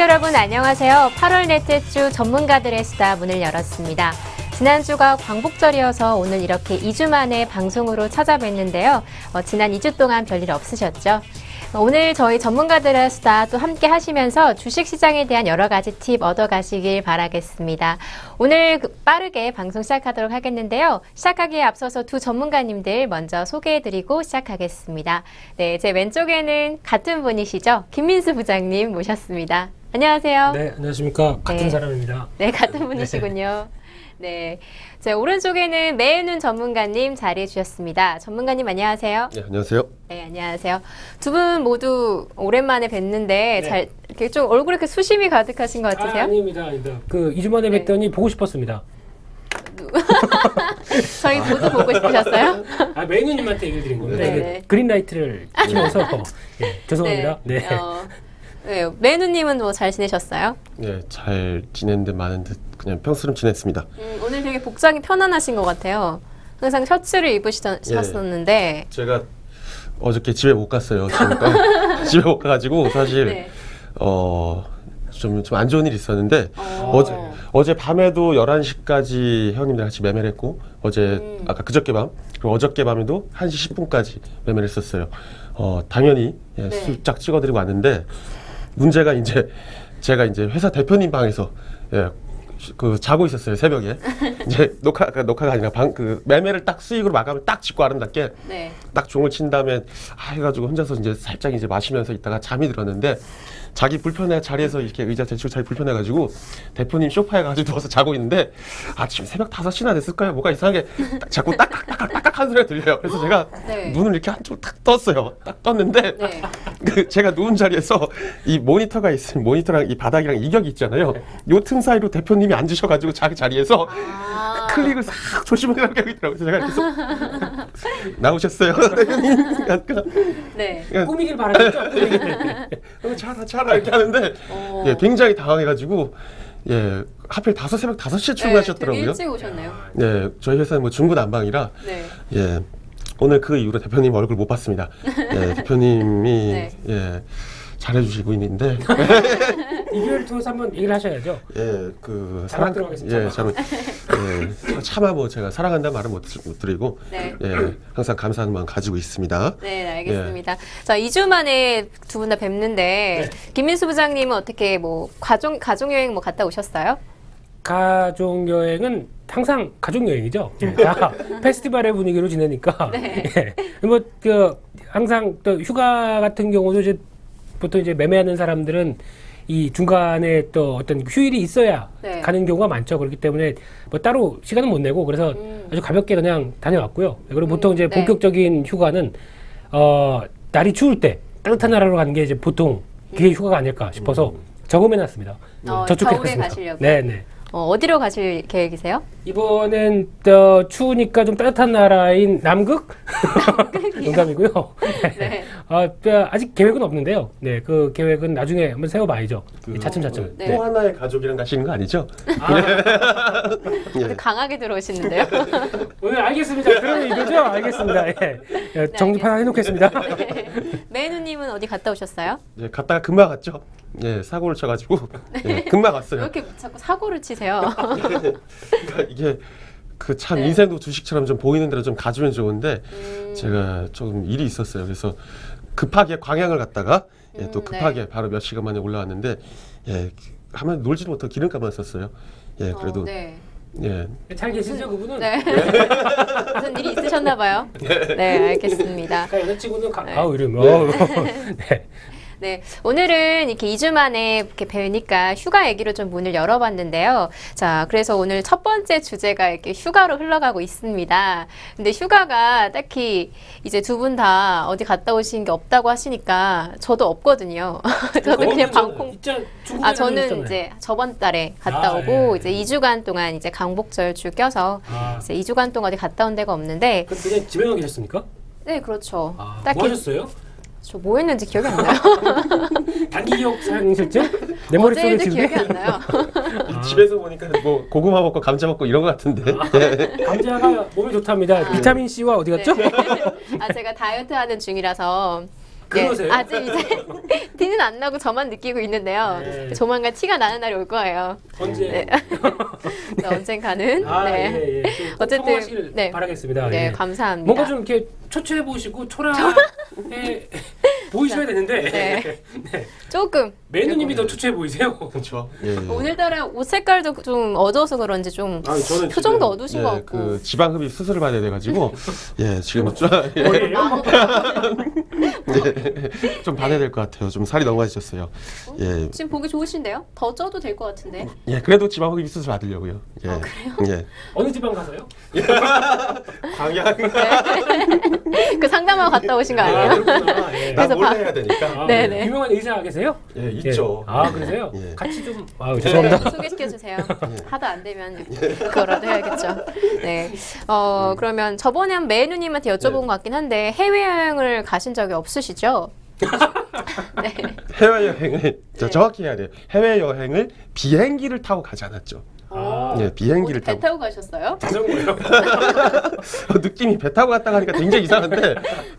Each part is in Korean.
시청자 여러분 안녕하세요. 8월 넷째 주 전문가들의 수다 문을 열었습니다. 지난주가 광복절이어서 오늘 이렇게 2주 만에 방송으로 찾아뵀는데요. 지난 2주 동안 별일 없으셨죠? 오늘 저희 전문가들의 수다 또 함께 하시면서 주식시장에 대한 여러 가지 팁 얻어가시길 바라겠습니다. 오늘 빠르게 방송 시작하도록 하겠는데요. 시작하기에 앞서서 두 전문가님들 먼저 소개해드리고 시작하겠습니다. 네, 제 왼쪽에는 같은 분이시죠? 김민수 부장님 모셨습니다. 안녕하세요. 네, 안녕하십니까. 같은 사람입니다. 네, 같은 분이시군요. 네. 자, 오른쪽에는 매은훈 전문가님 자리해 주셨습니다. 전문가님 안녕하세요. 네, 안녕하세요. 네, 안녕하세요. 두 분 모두 오랜만에 뵙는데 잘 이렇게 좀 얼굴에 이렇게 수심이 가득하신 것 같으세요? 아닙니다. 그 2주 만에 뵀더니 보고 싶었습니다. 저희 모두 보고 싶으셨어요? 매니저님한테 얘기를 드린 겁니다. 네. 그린라이트를 치면서 죄송합니다. 네. 네, 매누님은 뭐 잘 지내셨어요? 네, 잘 지낸 듯 마는 듯 그냥 평소처럼 지냈습니다. 오늘 되게 복장이 편안하신 것 같아요. 항상 셔츠를 입으셨었는데 제가 어저께 집에 못 갔어요. 집에 못 가가지고 사실 네. 좀 안 좋은 일이 있었는데 어제 밤에도 11시까지 형님들 같이 매매를 했고 아까 그저께 밤 그리고 어저께 밤에도 1시 10분까지 매매를 했었어요. 당연히 수짝 찍어드리고 왔는데 문제가 제가 회사 대표님 방에서 자고 있었어요. 새벽에 이제 녹화가 아니라 매매를 딱 수익으로 마감을 딱 짓고 아름답게 딱 종을 친 다음에 해가지고 혼자서 이제 살짝 마시면서 있다가 잠이 들었는데 자기 불편해 자리에서 이렇게 의자 대치고 자기 불편해가지고 대표님 소파에 가지고 누워서 자고 있는데 아침 새벽 5시나 됐을까요? 뭐가 이상하게 자꾸 딱딱딱딱딱 하는 소리가 들려요. 그래서 제가 눈을 이렇게 한쪽으로 딱 떴어요. 딱 떴는데 제가 누운 자리에서 이 모니터가 있으면 모니터랑 이 바닥이랑 이격이 있잖아요. 요 틈 사이로 대표님이 앉으셔가지고 자기 자리에서 클릭을 싹 조심하게 하고 있더라고요. 그래서 제가 이렇게 나오셨어요. 대표님. 꾸미길 바라셨죠? 차라 이렇게 하는데 굉장히 당황해가지고 하필 새벽 5시에 출근하셨더라고요. 되게 일찍 오셨네요. 네, 저희 회사는 중구난방이라 오늘 그 이후로 대표님 얼굴 못 봤습니다. 대표님이 잘해주시고 있는데 2개월 통해서 한번 얘기를 하셔야죠. 사랑 들어가겠습니다. 차마 제가 사랑한다는 말은 못 드리고 항상 감사한 마음 가지고 있습니다. 네, 알겠습니다. 자, 2주 만에 두 분 다 뵙는데 김민수 부장님은 어떻게 가족 여행 갔다 오셨어요? 가족 여행은 항상 가족 여행이죠. 다 페스티벌의 분위기로 지내니까. 항상 또 휴가 같은 경우도 보통 매매하는 사람들은 이 중간에 또 어떤 휴일이 있어야 가는 경우가 많죠. 그렇기 때문에 따로 시간은 못 내고 그래서 아주 가볍게 그냥 다녀왔고요. 그리고 보통 본격적인 휴가는 날이 추울 때 따뜻한 나라로 가는 게 보통 그게 휴가가 아닐까 싶어서 적음해놨습니다. 겨울에 가시려고. 네네. 어디로 가실 계획이세요? 이번엔 추우니까 좀 따뜻한 나라인 남극? 농담이고요. 아직 계획은 없는데요. 그 계획은 나중에 한번 세워봐야죠. 차츰차츰. 또 하나의 가족이랑 가시는 거 아니죠? 강하게 들어오시는데요. 오늘 알겠습니다. 그런 의도죠? 알겠습니다. 정립하나 해놓겠습니다. 매누님은 어디 갔다 오셨어요? 갔다가 금방 갔죠. 사고를 쳐가지고 금방 갔어요. 왜 이렇게 자꾸 사고를 치세요? 그러니까 이게 참 인생도 주식처럼 좀 보이는 대로 좀 가주면 좋은데 제가 조금 일이 있었어요. 그래서 급하게 광양을 갔다가 또 급하게 바로 몇 시간 만에 올라왔는데 하면 놀지도 못하고 기름값만 썼어요. 그래도 잘 계시죠, 그분은? 무슨 일이 있으셨나 봐요. 네, 알겠습니다. 여자친구는 네, 오늘은 이렇게 2주 만에 이렇게 뵈니까 휴가 얘기로 좀 문을 열어봤는데요. 자, 그래서 오늘 첫 번째 주제가 이렇게 휴가로 흘러가고 있습니다. 근데 휴가가 딱히 이제 두 분 다 어디 갔다 오신 게 없다고 하시니까 저도 없거든요. 저도 그냥 방콕. 저는 이제 저번 달에 갔다 오고 이제 2주간 동안 이제 광복절 주 껴서 이제 2주간 동안 어디 갔다 온 데가 없는데. 그냥 집에만 계셨습니까? 네, 그렇죠. 딱히 뭐 하셨어요? 저 뭐 했는지 기억이 안 나요. 단기 기억 상실증? 내 머릿속에 지금 기억이 안 나요. 집에서 보니까 고구마 먹고 감자 먹고 이런 것 같은데. 감자가 몸에 좋답니다. 비타민 C와 어디 갔죠? 제가 다이어트 하는 중이라서 그러세요? 아직 이제 티는 안 나고 저만 느끼고 있는데요. 네. 조만간 티가 나는 날이 올 거예요. 언제? 네. 네, 언젠가는. 네. 예, 예. 어쨌든, 성공하시길 네. 바라겠습니다. 네, 예. 감사합니다. 뭔가 좀 이렇게 초췌해 보시고 초라해 보이셔야 되는데 네. 조금. 매누님이 더 초췌해 보이세요. 그렇죠. 예. 오늘따라 옷 색깔도 좀 어두워서 그런지 좀 아, 저는 표정도 지금, 어두우신 것 같고. 그 지방 흡입 수술을 받아야 돼가지고 예 지금 좀, 뭐예요? 좀 받아야 될 것 같아요. 좀 살이 너무 많이 쪘어요. 예, 지금 보기 좋으신데요? 더 쪄도 될 것 같은데. 예 그래도 지방 흡입 수술 받으려고요. 예, 그래요? 예. 어느 지방 가서요? 광양. 그 상담하고 갔다 오신 거 아니에요? 그렇구나. 예. 나 그래서 몰래 봐- 해야 되니까. 아, 네네. 유명한 의사 계세요? 예, 있죠. 예. 아, 그러세요? 예. 같이 좀 죄송합니다. 소개시켜 주세요. 하도 안 되면 그거라도 해야겠죠. 네. 그러면 저번에 한 매누님한테 여쭤본 네. 것 같긴 한데 해외여행을 가신 적이 없으시죠? 네. 해외여행을 정확히 해야 돼요. 해외여행을 비행기를 타고 가지 않았죠. 아, 예, 비행기를 배 타고. 타고 가셨어요? 자전거요? 느낌이 배 타고 갔다 가니까 굉장히 이상한데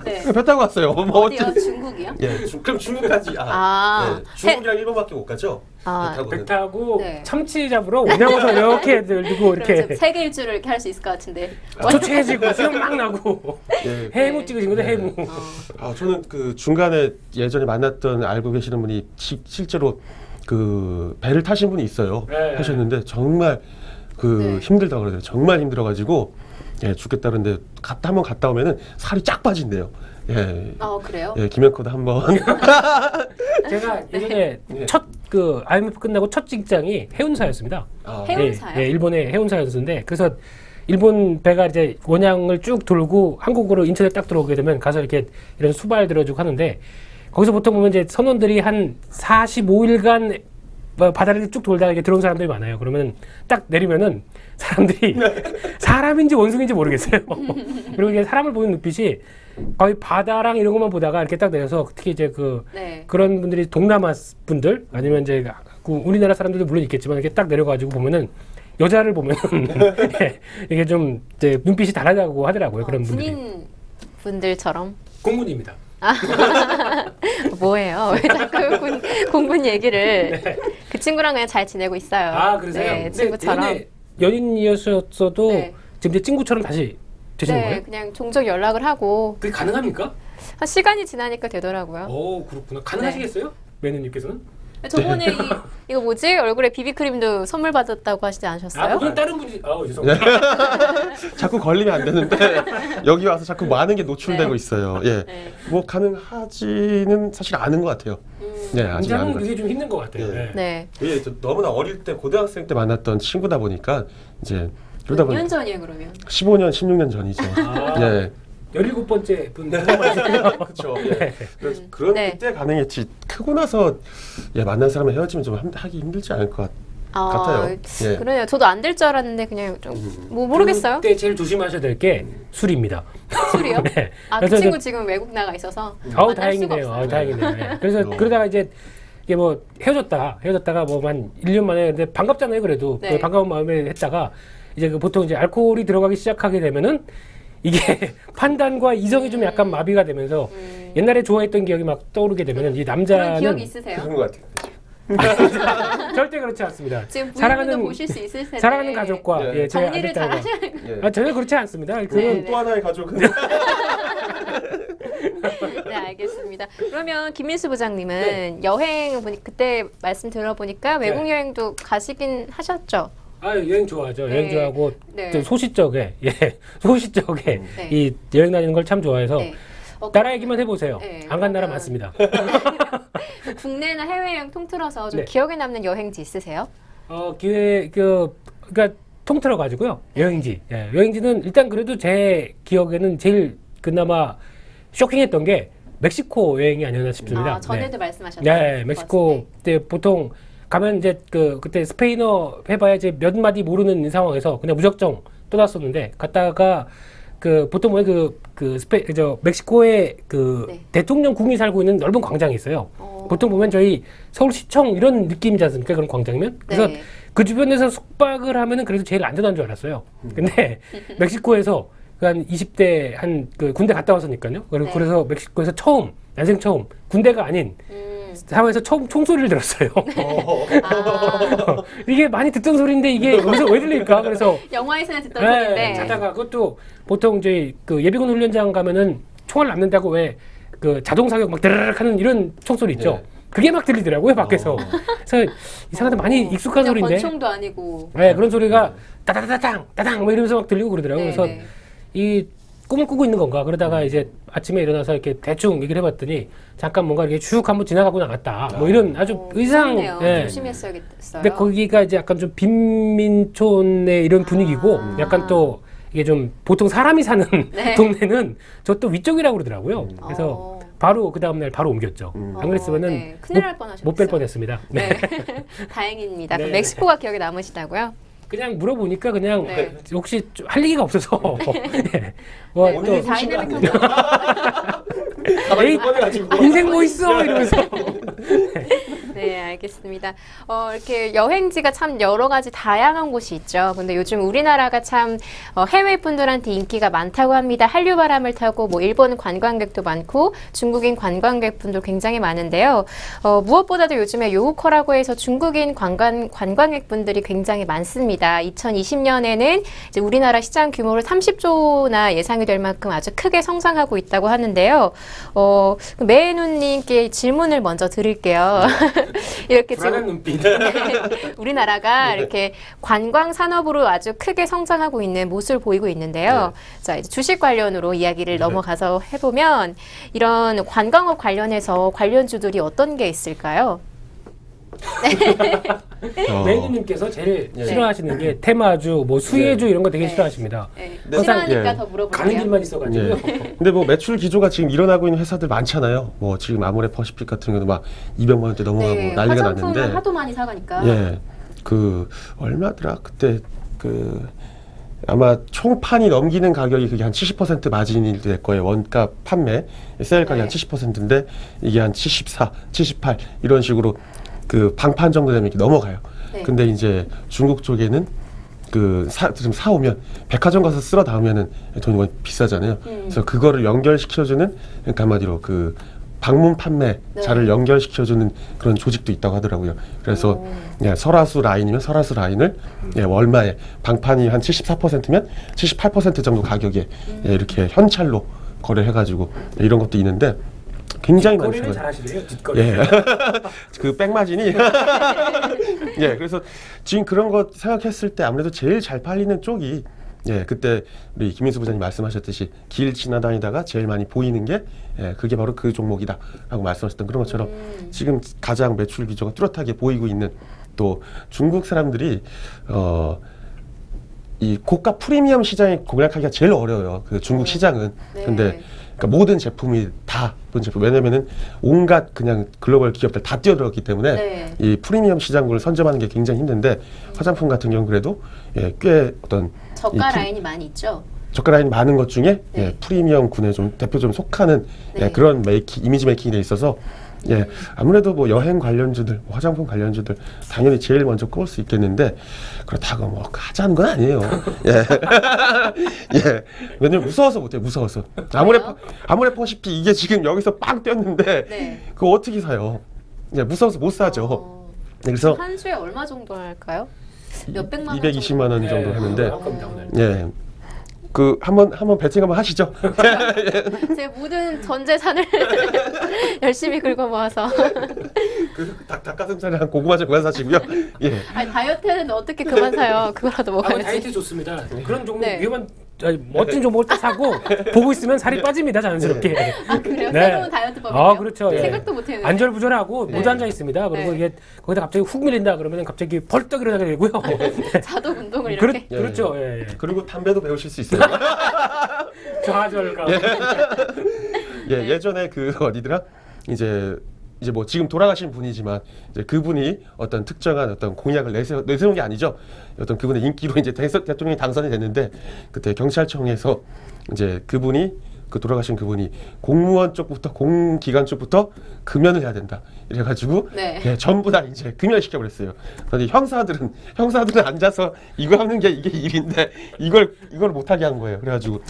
네. 배 타고 갔어요. 뭐 어디요? 중국이요? 예, 그럼 중국까지. 아. 네, 중국이랑 일본밖에 못 가죠. 아. 배 타고는. 배 타고 네. 참치 잡으러 온양어서 이렇게 들고 이렇게 이렇게 세계 일주를 이렇게 할 수 있을 것 같은데. 초췌해지고 수염 막 나고 예. 해무 찍으신 건데 네. 해무. 아, 저는 그 중간에 예전에 만났던 알고 계시는 분이 실제로 그 배를 타신 분이 있어요. 네. 하셨는데 정말 그 네. 힘들다 그러더라고요. 정말 힘들어가지고 예, 죽겠다 그러는데 한번 갔다 오면은 살이 쫙 빠진대요. 예. 그래요? 예, 김영코도 한번. 제가 예전에 네. 첫 그 IMF 끝나고 첫 직장이 해운사였습니다. 아, 해운사요? 예, 일본의 해운사였는데 그래서 일본 배가 이제 원양을 쭉 돌고 한국으로 인천에 딱 들어오게 되면 가서 이렇게 이런 수발 들어주고 하는데 거기서 보통 보면 이제 선원들이 한 45일간 바다를 쭉 돌다 이렇게 들어온 사람들이 많아요. 그러면 딱 내리면은 사람들이 사람인지 원숭인지 모르겠어요. 그리고 이게 사람을 보는 눈빛이 거의 바다랑 이런 것만 보다가 이렇게 딱 내려서 특히 이제 네. 그런 분들이 동남아 분들 아니면 이제 그 우리나라 사람들도 물론 있겠지만 이렇게 딱 내려가지고 보면은 여자를 보면은 예, 이게 좀 이제 눈빛이 다르다고 하더라고요. 그런 분들이. 군인 분들처럼. 공군입니다. 뭐예요? 왜 자꾸 공군 얘기를. 네. 그 친구랑 그냥 잘 지내고 있어요. 아 그러세요? 네, 근데 친구처럼. 예전에 연인이었어도 네. 지금 이제 친구처럼 다시 되시는 네, 거예요? 그냥 종종 연락을 하고 그게 가능합니까? 한 시간이 지나니까 되더라고요. 오 그렇구나. 가능하시겠어요? 매니님께서는? 저번에 이거 뭐지? 얼굴에 비비크림도 선물 받았다고 하시지 않으셨어요? 아 그건 다른 분이. 죄송합니다. 자꾸 걸리면 안 되는데 여기 와서 자꾸 많은 게 노출되고 네. 있어요. 예, 네. 뭐 가능하지는 사실 않은 것 같아요. 네, 아직 않은 남자는 것 그게 같아요. 좀 힘든 것 같아요. 네. 네. 네. 이게 너무나 어릴 때 고등학생 때 만났던 친구다 보니까 이제 그러다 몇 보니 년 전이에요, 그러면? 15년, 16년 전이죠. 아, 예, 17번째 분 말씀하시네요. 그렇죠. 예. 그래서 그런 네. 그때 가능했지. 크고 나서 예, 만난 사람을 헤어지면 좀 하기 힘들지 않을 것 같아요. 예. 그러네요. 저도 안 될 줄 알았는데 그냥 좀 뭐 모르겠어요. 그때 제일 조심하셔야 될 게 술입니다. 술이요? 네. 아, 그 그래서 친구 지금 외국 나가 있어서 아우 만날 수가 다행이네요. 없어요. 아우 다행이네요. 네. 그래서 그러다가 이제 이게 뭐 헤어졌다가 뭐 한 1년 만에 근데 반갑잖아요. 그래도 네. 그 반가운 마음에 했다가 이제 그 보통 이제 알코올이 들어가기 시작하게 되면은 이게 판단과 이성이 좀 약간 마비가 되면서 옛날에 좋아했던 기억이 막 떠오르게 되면은 이 그런 남자는 기억이 있으세요? 그런 것 같아요. 절대 그렇지 않습니다. 지금 부인분도 보실 수 있을 텐데. 사랑하는 가족과 예. 제 정리를 아들 잘 딸과 하셔야 돼요. 예. 아, 전혀 그렇지 않습니다. 네. 그건 또 하나의 가족은 네, 알겠습니다. 그러면 김민수 부장님은 여행 그때 말씀 들어보니까 외국 네. 여행도 가시긴 하셨죠? 여행 좋아하죠. 네. 여행 좋아하고 네. 좀 소시적에 소시적에 네. 이 여행 다니는 걸 참 좋아해서 네. 나라 얘기만 해보세요. 네, 안 간 나라 그러면- 많습니다. 국내나 해외여행 통틀어서 좀 네. 기억에 남는 여행지 있으세요? 그러니까 통틀어 가지고요. 여행지. 예, 여행지는 일단 그래도 제 기억에는 제일 그나마 쇼킹했던 게 멕시코 여행이 아니었나 싶습니다. 아, 전에도 말씀하셨던 네, 멕시코 때 보통 가면 이제 그때 스페인어 해봐야 이제 몇 마디 모르는 상황에서 그냥 무작정 떠났었는데 갔다가 보통 보면 멕시코에 네. 대통령 궁이 살고 있는 넓은 광장이 있어요. 보통 보면 저희 서울시청 이런 느낌이지 않습니까? 그런 광장이면. 그래서 네. 그 주변에서 숙박을 하면은 그래도 제일 안전한 줄 알았어요. 근데 멕시코에서 한 20대 군대 갔다 왔으니까요. 네. 그래서 멕시코에서 처음 난생 처음 군대가 아닌 사회에서 처음 총소리를 들었어요. 이게 많이 듣던 소리인데 이게 여기서 왜 들릴까? 그래서 영화에서는 듣던 소리인데 자다가 그것도 보통 이제 그 예비군 훈련장 가면은 총알 납는다고 왜 그 자동 사격 막 드르륵 하는 이런 총소리 있죠. 네. 그게 막 들리더라고요 밖에서. 그래서 이상하게 많이 익숙한 소리인데. 권총도 아니고. 네, 그런 소리가 따다다당 따당 뭐 이러면서 막 들리고 그러더라고요. 그래서 이 꿈을 꾸고 있는 건가? 그러다가 이제 아침에 일어나서 이렇게 대충 얘기를 해봤더니 잠깐 뭔가 이렇게 쭉 한번 지나가고 나갔다. 뭐 이런 아주 의상. 예. 조심했어야겠어요. 근데 거기가 이제 약간 좀 빈민촌의 이런 분위기고 약간 또 이게 좀 보통 사람이 사는 동네는 저 또 위쪽이라고 그러더라고요. 그래서 바로 그 다음날 바로 옮겼죠. 안 그랬으면은 큰일 날 뻔하셨어요. 못 뺄 뻔했습니다. 네. 다행입니다. 네. 멕시코가 기억에 남으시다고요? 그냥 물어보니까 그냥 혹시 좀 할 얘기가 없어서 뭐 오늘 또 다이내믹한 가만히 꺼내가지고 인생 뭐 있어 이러면서 네, 알겠습니다. 이렇게 여행지가 참 여러 가지 다양한 곳이 있죠. 근데 요즘 우리나라가 참 해외 분들한테 인기가 많다고 합니다. 한류 바람을 타고 뭐 일본 관광객도 많고 중국인 관광객분들 굉장히 많은데요. 무엇보다도 요즘에 요우커라고 해서 중국인 관광객분들이 굉장히 많습니다. 2020년에는 이제 우리나라 시장 규모를 30조나 예상이 될 만큼 아주 크게 성장하고 있다고 하는데요. 매누님께 질문을 먼저 드릴게요. 이렇게 불안한 지금 눈빛. 우리나라가 이렇게 관광 산업으로 아주 크게 성장하고 있는 모습을 보이고 있는데요. 자, 이제 주식 관련으로 이야기를 넘어가서 해보면 이런 관광업 관련해서 관련주들이 어떤 게 있을까요? 매니님께서 제일 싫어하시는 게 테마주, 뭐 수혜주 이런 거 되게 싫어하십니다. 싫어하니까 예. 더 물어보네요. 가는 길만 있어가지고요. 근데 뭐 매출 기조가 지금 일어나고 있는 회사들 많잖아요. 뭐 지금 아모레퍼시픽 같은 경우도 막 200만 원대 넘어가고 난리가 화장품을 났는데. 하도 많이 사가니까. 예. 그 얼마더라? 그때 그 아마 총판이 넘기는 가격이 그게 한 70% 마진이 될 거예요. 원가 판매 세일 가격 한 70%인데 이게 한 74, 78 이런 식으로 그 방판 정도 되면 이렇게 넘어가요. 근데 이제 중국 쪽에는 좀 사오면 백화점 가서 쓸어 담으면은 돈이 비싸잖아요. 그래서 그거를 연결시켜주는, 그러니까 한마디로 그 방문 판매자를 연결시켜주는 그런 조직도 있다고 하더라고요. 그래서 설화수 라인이면 설화수 라인을 얼마에 방판이 한 74%면 78% 정도 가격에 이렇게 현찰로 거래해가지고 이런 것도 있는데 굉장히 많이 뒷거리를 잘하시네요. 뒷거리. 예. 그 백마진이 예. 그래서 지금 그런 거 생각했을 때 아무래도 제일 잘 팔리는 쪽이 그때 우리 김민수 부장님 말씀하셨듯이 길 지나다니다가 제일 많이 보이는 게 그게 바로 그 종목이다라고 말씀하셨던 그런 것처럼 지금 가장 매출 기조가 뚜렷하게 보이고 있는, 또 중국 사람들이 이 고가 프리미엄 시장에 공략하기가 제일 어려워요. 그 중국 시장은. 근데 그러니까 모든 제품이 다 모든 제품, 왜냐면은 온갖 그냥 글로벌 기업들 다 뛰어들었기 때문에 이 프리미엄 시장군을 선점하는 게 굉장히 힘든데 화장품 같은 경우는 그래도 꽤 어떤 저가 라인이 많이 있죠. 저가 라인이 많은 것 중에 프리미엄 군에 좀 대표적으로 속하는 그런 이미지 메이킹에 있어서 아무래도 뭐 여행 관련주들, 뭐 화장품 관련주들 당연히 제일 먼저 꼽을 수 있겠는데 그렇다고 뭐 하자는 건 아니에요. 왜냐면 무서워서 못해요. 무서워서. 아모레퍼시픽 이게 지금 여기서 빵 뛰었는데 그거 어떻게 사요? 무서워서 못 사죠. 그래서 한 주에 얼마 정도 할까요? 몇백만 원 220만 원 정도 하는데 네. 그 한번 배팅 한번 하시죠. 제 모든 전 재산을 열심히 긁어 모아서. 그 닭가슴살이랑 고구마전 그만 사시고요. 아니, 다이어트는 어떻게 그만 사요? 그거라도 먹어야지. 다이어트 좋습니다. 그런 종목 위험한 멋진 종목을 딱 사고 보고 있으면 살이 빠집니다 자연스럽게. 아 그래요? 새로운 다이어트법이에요? 아 그렇죠. 생각도 못했는데. 안절부절하고 못 앉아 있습니다. 그리고 이게 거기다 갑자기 훅 밀린다 그러면 갑자기 벌떡 일어나게 되고요. 자동 운동을 이렇게. 그렇죠. 그리고 담배도 배우실 수 있어요. 좌절감. 예전에 그 어디더라? 이제 뭐 지금 돌아가신 분이지만 이제 그분이 어떤 특정한 어떤 공약을 내세운 게 아니죠. 어떤 그분의 인기로 이제 대통령이 당선이 됐는데 그때 경찰청에서 이제 그분이 그 돌아가신 그분이 공무원 쪽부터 공기관 쪽부터 금연을 해야 된다. 이래가지고 네. 예, 전부 다 이제 금연시켜 버렸어요. 그런데 형사들은 앉아서 이거 하는 게 이게 일인데 이걸 못하게 한 거예요. 그래가지고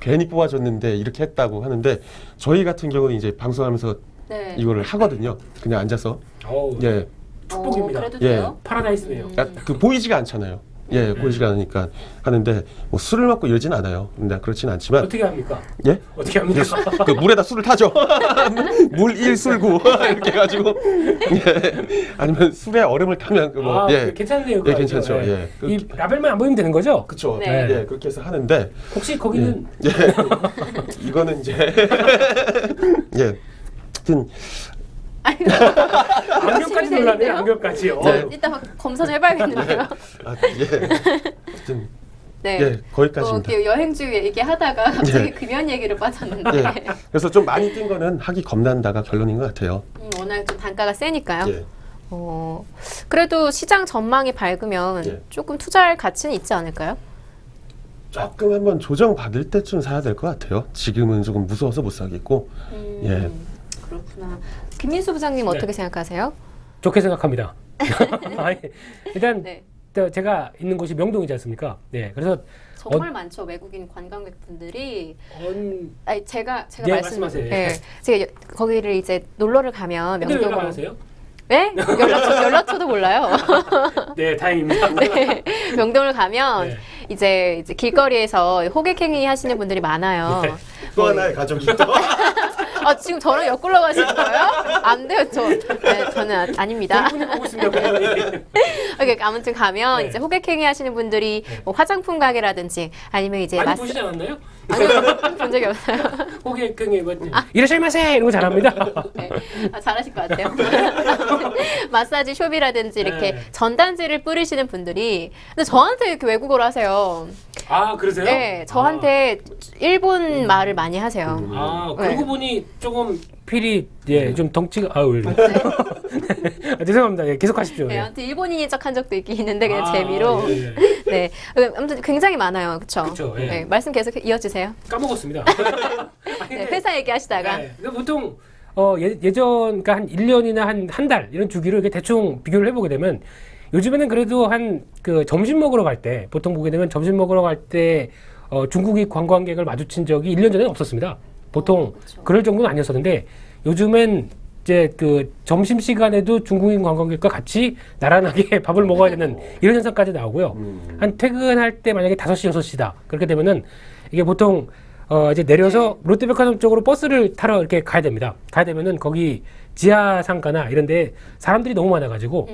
괜히 뽑아줬는데 이렇게 했다고 하는데 저희 같은 경우는 이제 방송하면서 네. 이거를 하거든요. 그냥 앉아서 어우, 예, 축복입니다. 그래도 예. 돼요? 파라다이스네요. 그 보이지가 않잖아요. 예, 보이지가 않으니까 하는데 뭐 술을 먹고 이러진 않아요. 근데 그렇진 않지만 어떻게 합니까? 예? 어떻게 합니까? 그 물에다 술을 타죠. 물 1, 술 9 이렇게 해가지고 예. 아니면 술에 얼음을 타면 그 뭐 예. 괜찮네요. 예, 괜찮죠. 예. 이 라벨만 안 보이면 되는 거죠? 그쵸. 네. 예, 그렇게 해서 하는데 혹시 거기는 예. 이거는 이제 예. 하여튼 안경까지 놀라네. 안경까지요. 일단 검사 좀 해봐야겠는데요. 예. 하여튼 네. 예, 거기까지입니다. 그 여행주 얘기하다가 갑자기 금연 얘기를 빠졌는데 예. 그래서 좀 많이 뛴 거는 하기 겁난다가 결론인 것 같아요. 워낙 좀 단가가 세니까요. 예. 그래도 시장 전망이 밝으면 예. 조금 투자할 가치는 있지 않을까요? 조금 한번 조정 받을 때쯤 사야 될 것 같아요. 지금은 조금 무서워서 못 사겠고. 예. 그렇구나. 김민수 부장님 네. 어떻게 생각하세요? 좋게 생각합니다. 아니, 일단 네. 제가 있는 곳이 명동이지 않습니까? 네, 그래서 정말 많죠. 외국인 관광객분들이. 아니 제가 네, 말씀. 말씀하세요. 네. 제가 근거기를 이제 놀러를 가면 근데 왜 명동으로. 연락하세요? 네? 연락처도 몰라요. 네, 다행입니다. 네. 명동을 가면 네. 이제 길거리에서 호객행위 하시는 분들이 많아요. 네. 또 하나의 가족이 또. 지금 저랑 엮으러 가실 거예요? 안 돼요, 네, 저는 아닙니다. 분이 보고 있습니다. 부모님. 아무튼 가면 네. 이제 호객행위 하시는 분들이 뭐 화장품 가게라든지 아니면 이제 많이 보시지 않았나요? 아니요, 본 적이 없어요. 호객행위 이러시마세 이런 거 잘합니다. 네. 잘하실 것 같아요. 마사지 숍이라든지 이렇게 네. 전단지를 뿌리시는 분들이 근데 저한테 이렇게 외국어로 하세요. 아, 그러세요? 네, 저한테 일본 말을 많이 하세요. 그러고 네. 보니 조금 필이 좀 덩치가 왜 이래. 죄송합니다. 예, 계속 하십시오. 네, 예. 아무튼 일본인인 척 한 적도 있긴 있는데 그냥 재미로. 예. 네, 아무튼 굉장히 많아요, 그렇죠? 그쵸, 예. 네, 말씀 계속 이어주세요. 까먹었습니다. 아니, 네, 회사 얘기하시다가. 네, 그러니까 보통 예전 그러니까 한 1년이나 한 달 이런 주기로 이렇게 대충 비교를 해보게 되면 요즘에는 그래도 한 그 점심 먹으러 갈 때 보통 보게 되면 점심 먹으러 갈 때 중국인 관광객을 마주친 적이 1년 전에는 없었습니다. 보통 그쵸. 그럴 정도는 아니었었는데 요즘엔 이제 그 점심 시간에도 중국인 관광객과 같이 나란하게 밥을 먹어야 되는 이런 현상까지 나오고요. 한 퇴근할 때 만약에 5시, 6시다. 그렇게 되면은 이게 보통 이제 내려서 롯데백화점 쪽으로 버스를 타러 이렇게 가야 됩니다. 가야 되면은 거기 지하 상가나 이런 데 사람들이 너무 많아가지고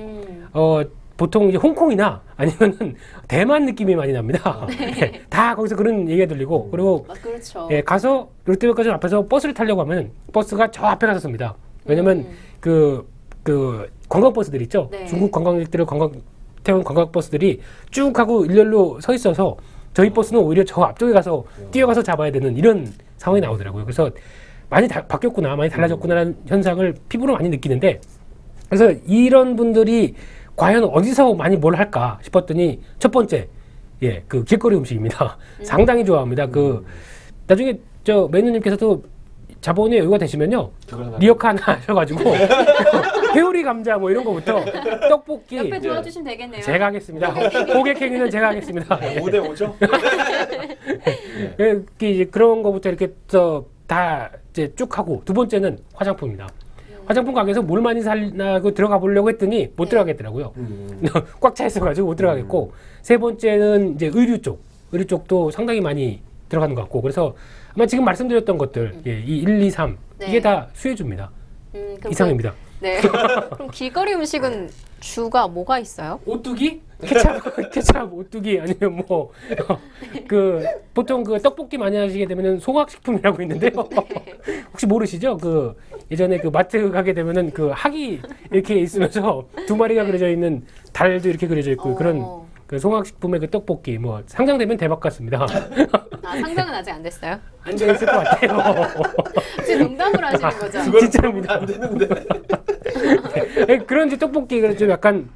보통 이제 홍콩이나 아니면은 대만 느낌이 많이 납니다. 네. 다 거기서 그런 얘기가 들리고 그리고 그렇죠. 가서 롯데백화점 앞에서 버스를 타려고 하면 버스가 저 앞에 가서 씁니다. 왜냐면 그 관광버스들 있죠. 네. 중국 관광객들을 태운 관광버스들이 쭉 하고 일렬로 서 있어서 저희 버스는 오히려 저 앞쪽에 가서 뛰어가서 잡아야 되는 이런 상황이 나오더라고요. 그래서 많이 바뀌었구나, 많이 달라졌구나라는 현상을 피부로 많이 느끼는데 그래서 이런 분들이 과연 어디서 많이 뭘 할까 싶었더니 첫 번째, 그 길거리 음식입니다. 상당히 좋아합니다. 나중에 저 매니저님께서도 자본의 여유가 되시면요, 리어카 하나 하셔가지고 회오리 감자 뭐 이런 거부터 떡볶이 옆에 도와주시면 되겠네요. 제가 하겠습니다. 호객행위는 제가 하겠습니다. 5대 5죠? 이제 그런 거부터 이렇게 다 이제 쭉 하고 두 번째는 화장품입니다. 화장품 가게에서 뭘 많이 살라고 들어가 보려고 했더니 못 들어가겠더라고요. 꽉 차 있어가지고 못 들어가겠고 세 번째는 이제 의류 쪽도 상당히 많이 들어가는 것 같고 그래서 아마 지금 말씀드렸던 것들 이 1, 2, 3 네. 이게 다 수혜주입니다. 그럼 이상입니다. 네. 그럼 길거리 음식은 주가 뭐가 있어요? 오뚜기? 케찹 오뚜기 아니면 보통 떡볶이 많이 하시게 되면은 송악식품이라고 있는데요. 혹시 모르시죠? 예전에 마트 가게 되면은 학이 이렇게 있으면서 두 마리가 그려져 있는 달도 이렇게 그려져 있고 그런 송악식품의 떡볶이 상장되면 대박 같습니다. 상장은 아직 안 됐어요? 안 되었을 것 같아요. 지금 농담으로 하시는 거죠? 진짜입니다. 안 되는데. 그런 이제 떡볶이가 좀 약간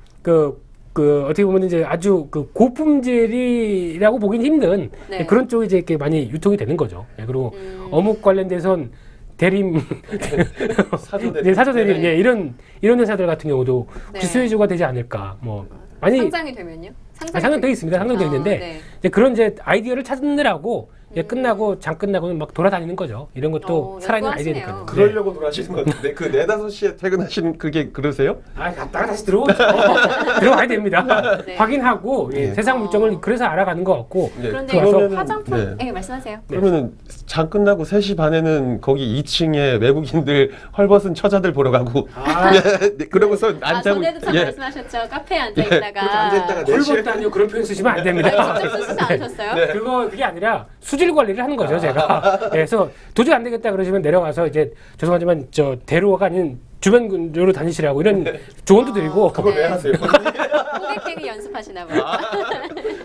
그 어떻게 보면 이제 아주 그 고품질이라고 보긴 힘든 네. 그런 쪽이 이제 이렇게 많이 유통이 되는 거죠. 예, 그리고 어묵 관련돼선 대림, 네, 사조대림, 예, 이런 회사들 같은 경우도 혹시 네. 수혜주가 되지 않을까. 뭐 많이 상장이 되면요? 상장돼 있습니다. 상장돼 있는데 네. 이제 그런 이제 아이디어를 찾느라고 이제 끝나고 장 끝나고는 막 돌아다니는 거죠. 이런 것도 살아있는 연구하시네요. 아이디어니까요. 그러려고 돌아가시는 것 같은데 그 4-5시에 퇴근하시는 그게 그러세요? 아, 갔다가 다시 들어가야 됩니다. 네. 확인하고 예, 네. 세상 물정을 그래서 알아가는 것 같고. 네, 그런데 그러면은- 화장품, 네. 네, 말씀하세요. 그러면은 장 끝나고 3시 반에는 거기 2층에 외국인들 헐벗은 처자들 보러 가고 아, 네, 그러고서 안 자고 전에도 참 말씀하셨죠. 카페에 앉아있다가. 그렇게 앉아있다가 헐벗도 아니고 그런 표현 쓰시면 안 됩니다. 직접 쓰시지 않으셨어요? 네. 그게 아니라 수질 관리를 하는 거죠, 제가. 네, 그래서 도저히 안 되겠다 그러시면 내려가서 이제 죄송하지만 저 대로가 아닌 주변 근교로 다니시라고 이런 조언도 드리고 그걸 왜 하세요? 호객행위 연습하시나 봐요.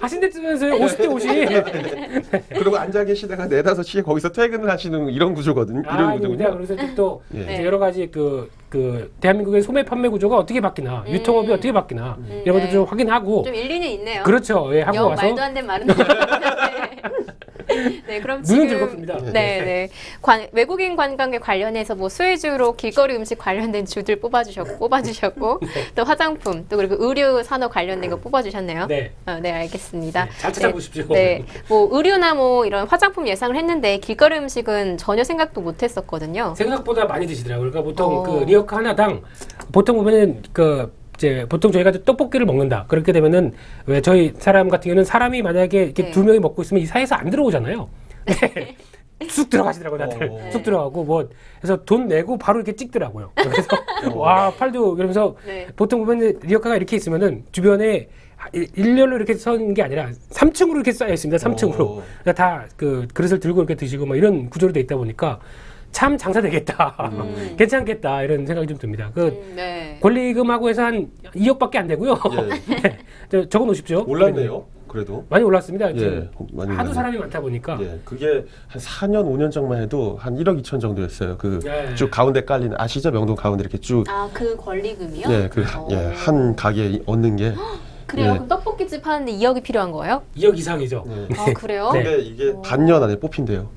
하신댔으면서요 50대 50. 그리고 앉아 계시다가 4-5시에 거기서 퇴근을 하시는 이런 구조거든요. 아, 이런 이겁니다. 구조군요. 그래서 또 예. 이제 여러 가지 그 대한민국의 소매 판매 구조가 어떻게 바뀌나, 유통업이 어떻게 바뀌나 이런 것도 네. 좀 확인하고 좀 일리는 있네요. 그렇죠. 예, 하고 와서 말도 안 되는 말은 네, 그럼 눈은 지금 즐겁습니다. 네. 외국인 관광에 관련해서 뭐 수혜주로 길거리 음식 관련된 주들 뽑아주셨고 또 화장품 또 그리고 의류 산업 관련된 거 뽑아주셨네요. 네. 네, 알겠습니다. 네, 잘 찾아보십시오. 네, 뭐 의류나 뭐 이런 화장품 예상을 했는데 길거리 음식은 전혀 생각도 못했었거든요. 생각보다 많이 드시더라고요. 그러니까 보통 어. 그 리어카 하나당 보통 보면은 이제 보통 저희가 떡볶이를 먹는다. 그렇게 되면은 왜 저희 사람 같은 경우는 사람이 만약에 이렇게 네. 2명이 먹고 있으면 이 사이에서 안 들어오잖아요. 네. 쑥 들어가시더라고요, 다들. 어. 쑥 들어가고 뭐 그래서 돈 내고 바로 이렇게 찍더라고요. 그래서 와 팔도 그러면서 네. 보통 보면 리어카가 이렇게 있으면은 주변에 일렬로 이렇게 선 게 아니라 3층으로 이렇게 쌓여 있습니다. 3층으로. 오. 그러니까 다 그 그릇을 들고 이렇게 드시고 뭐 이런 구조로 돼 있다 보니까 참 장사 되겠다. 괜찮겠다. 이런 생각이 좀 듭니다. 네. 권리금하고 해서 한 2억밖에 안 되고요. 예. 적어 놓으십시오. 올랐네요. 그래도. 많이 올랐습니다. 예, 지금 많이 하도 올랐네요. 사람이 많다 보니까. 예, 그게 한 4년, 5년 전만 해도 한 1억 2천 정도였어요. 그 예. 쭉 가운데 깔리는 아시죠? 명동 가운데 이렇게 쭉. 아, 그 권리금이요? 예, 어. 한 가게에 얻는 게. 그래요? 예. 그럼 떡볶이집 하는데 2억이 필요한 거예요? 2억 이상이죠. 예. 아, 그래요? 네. 근데 이게 반년 안에 뽑힌대요.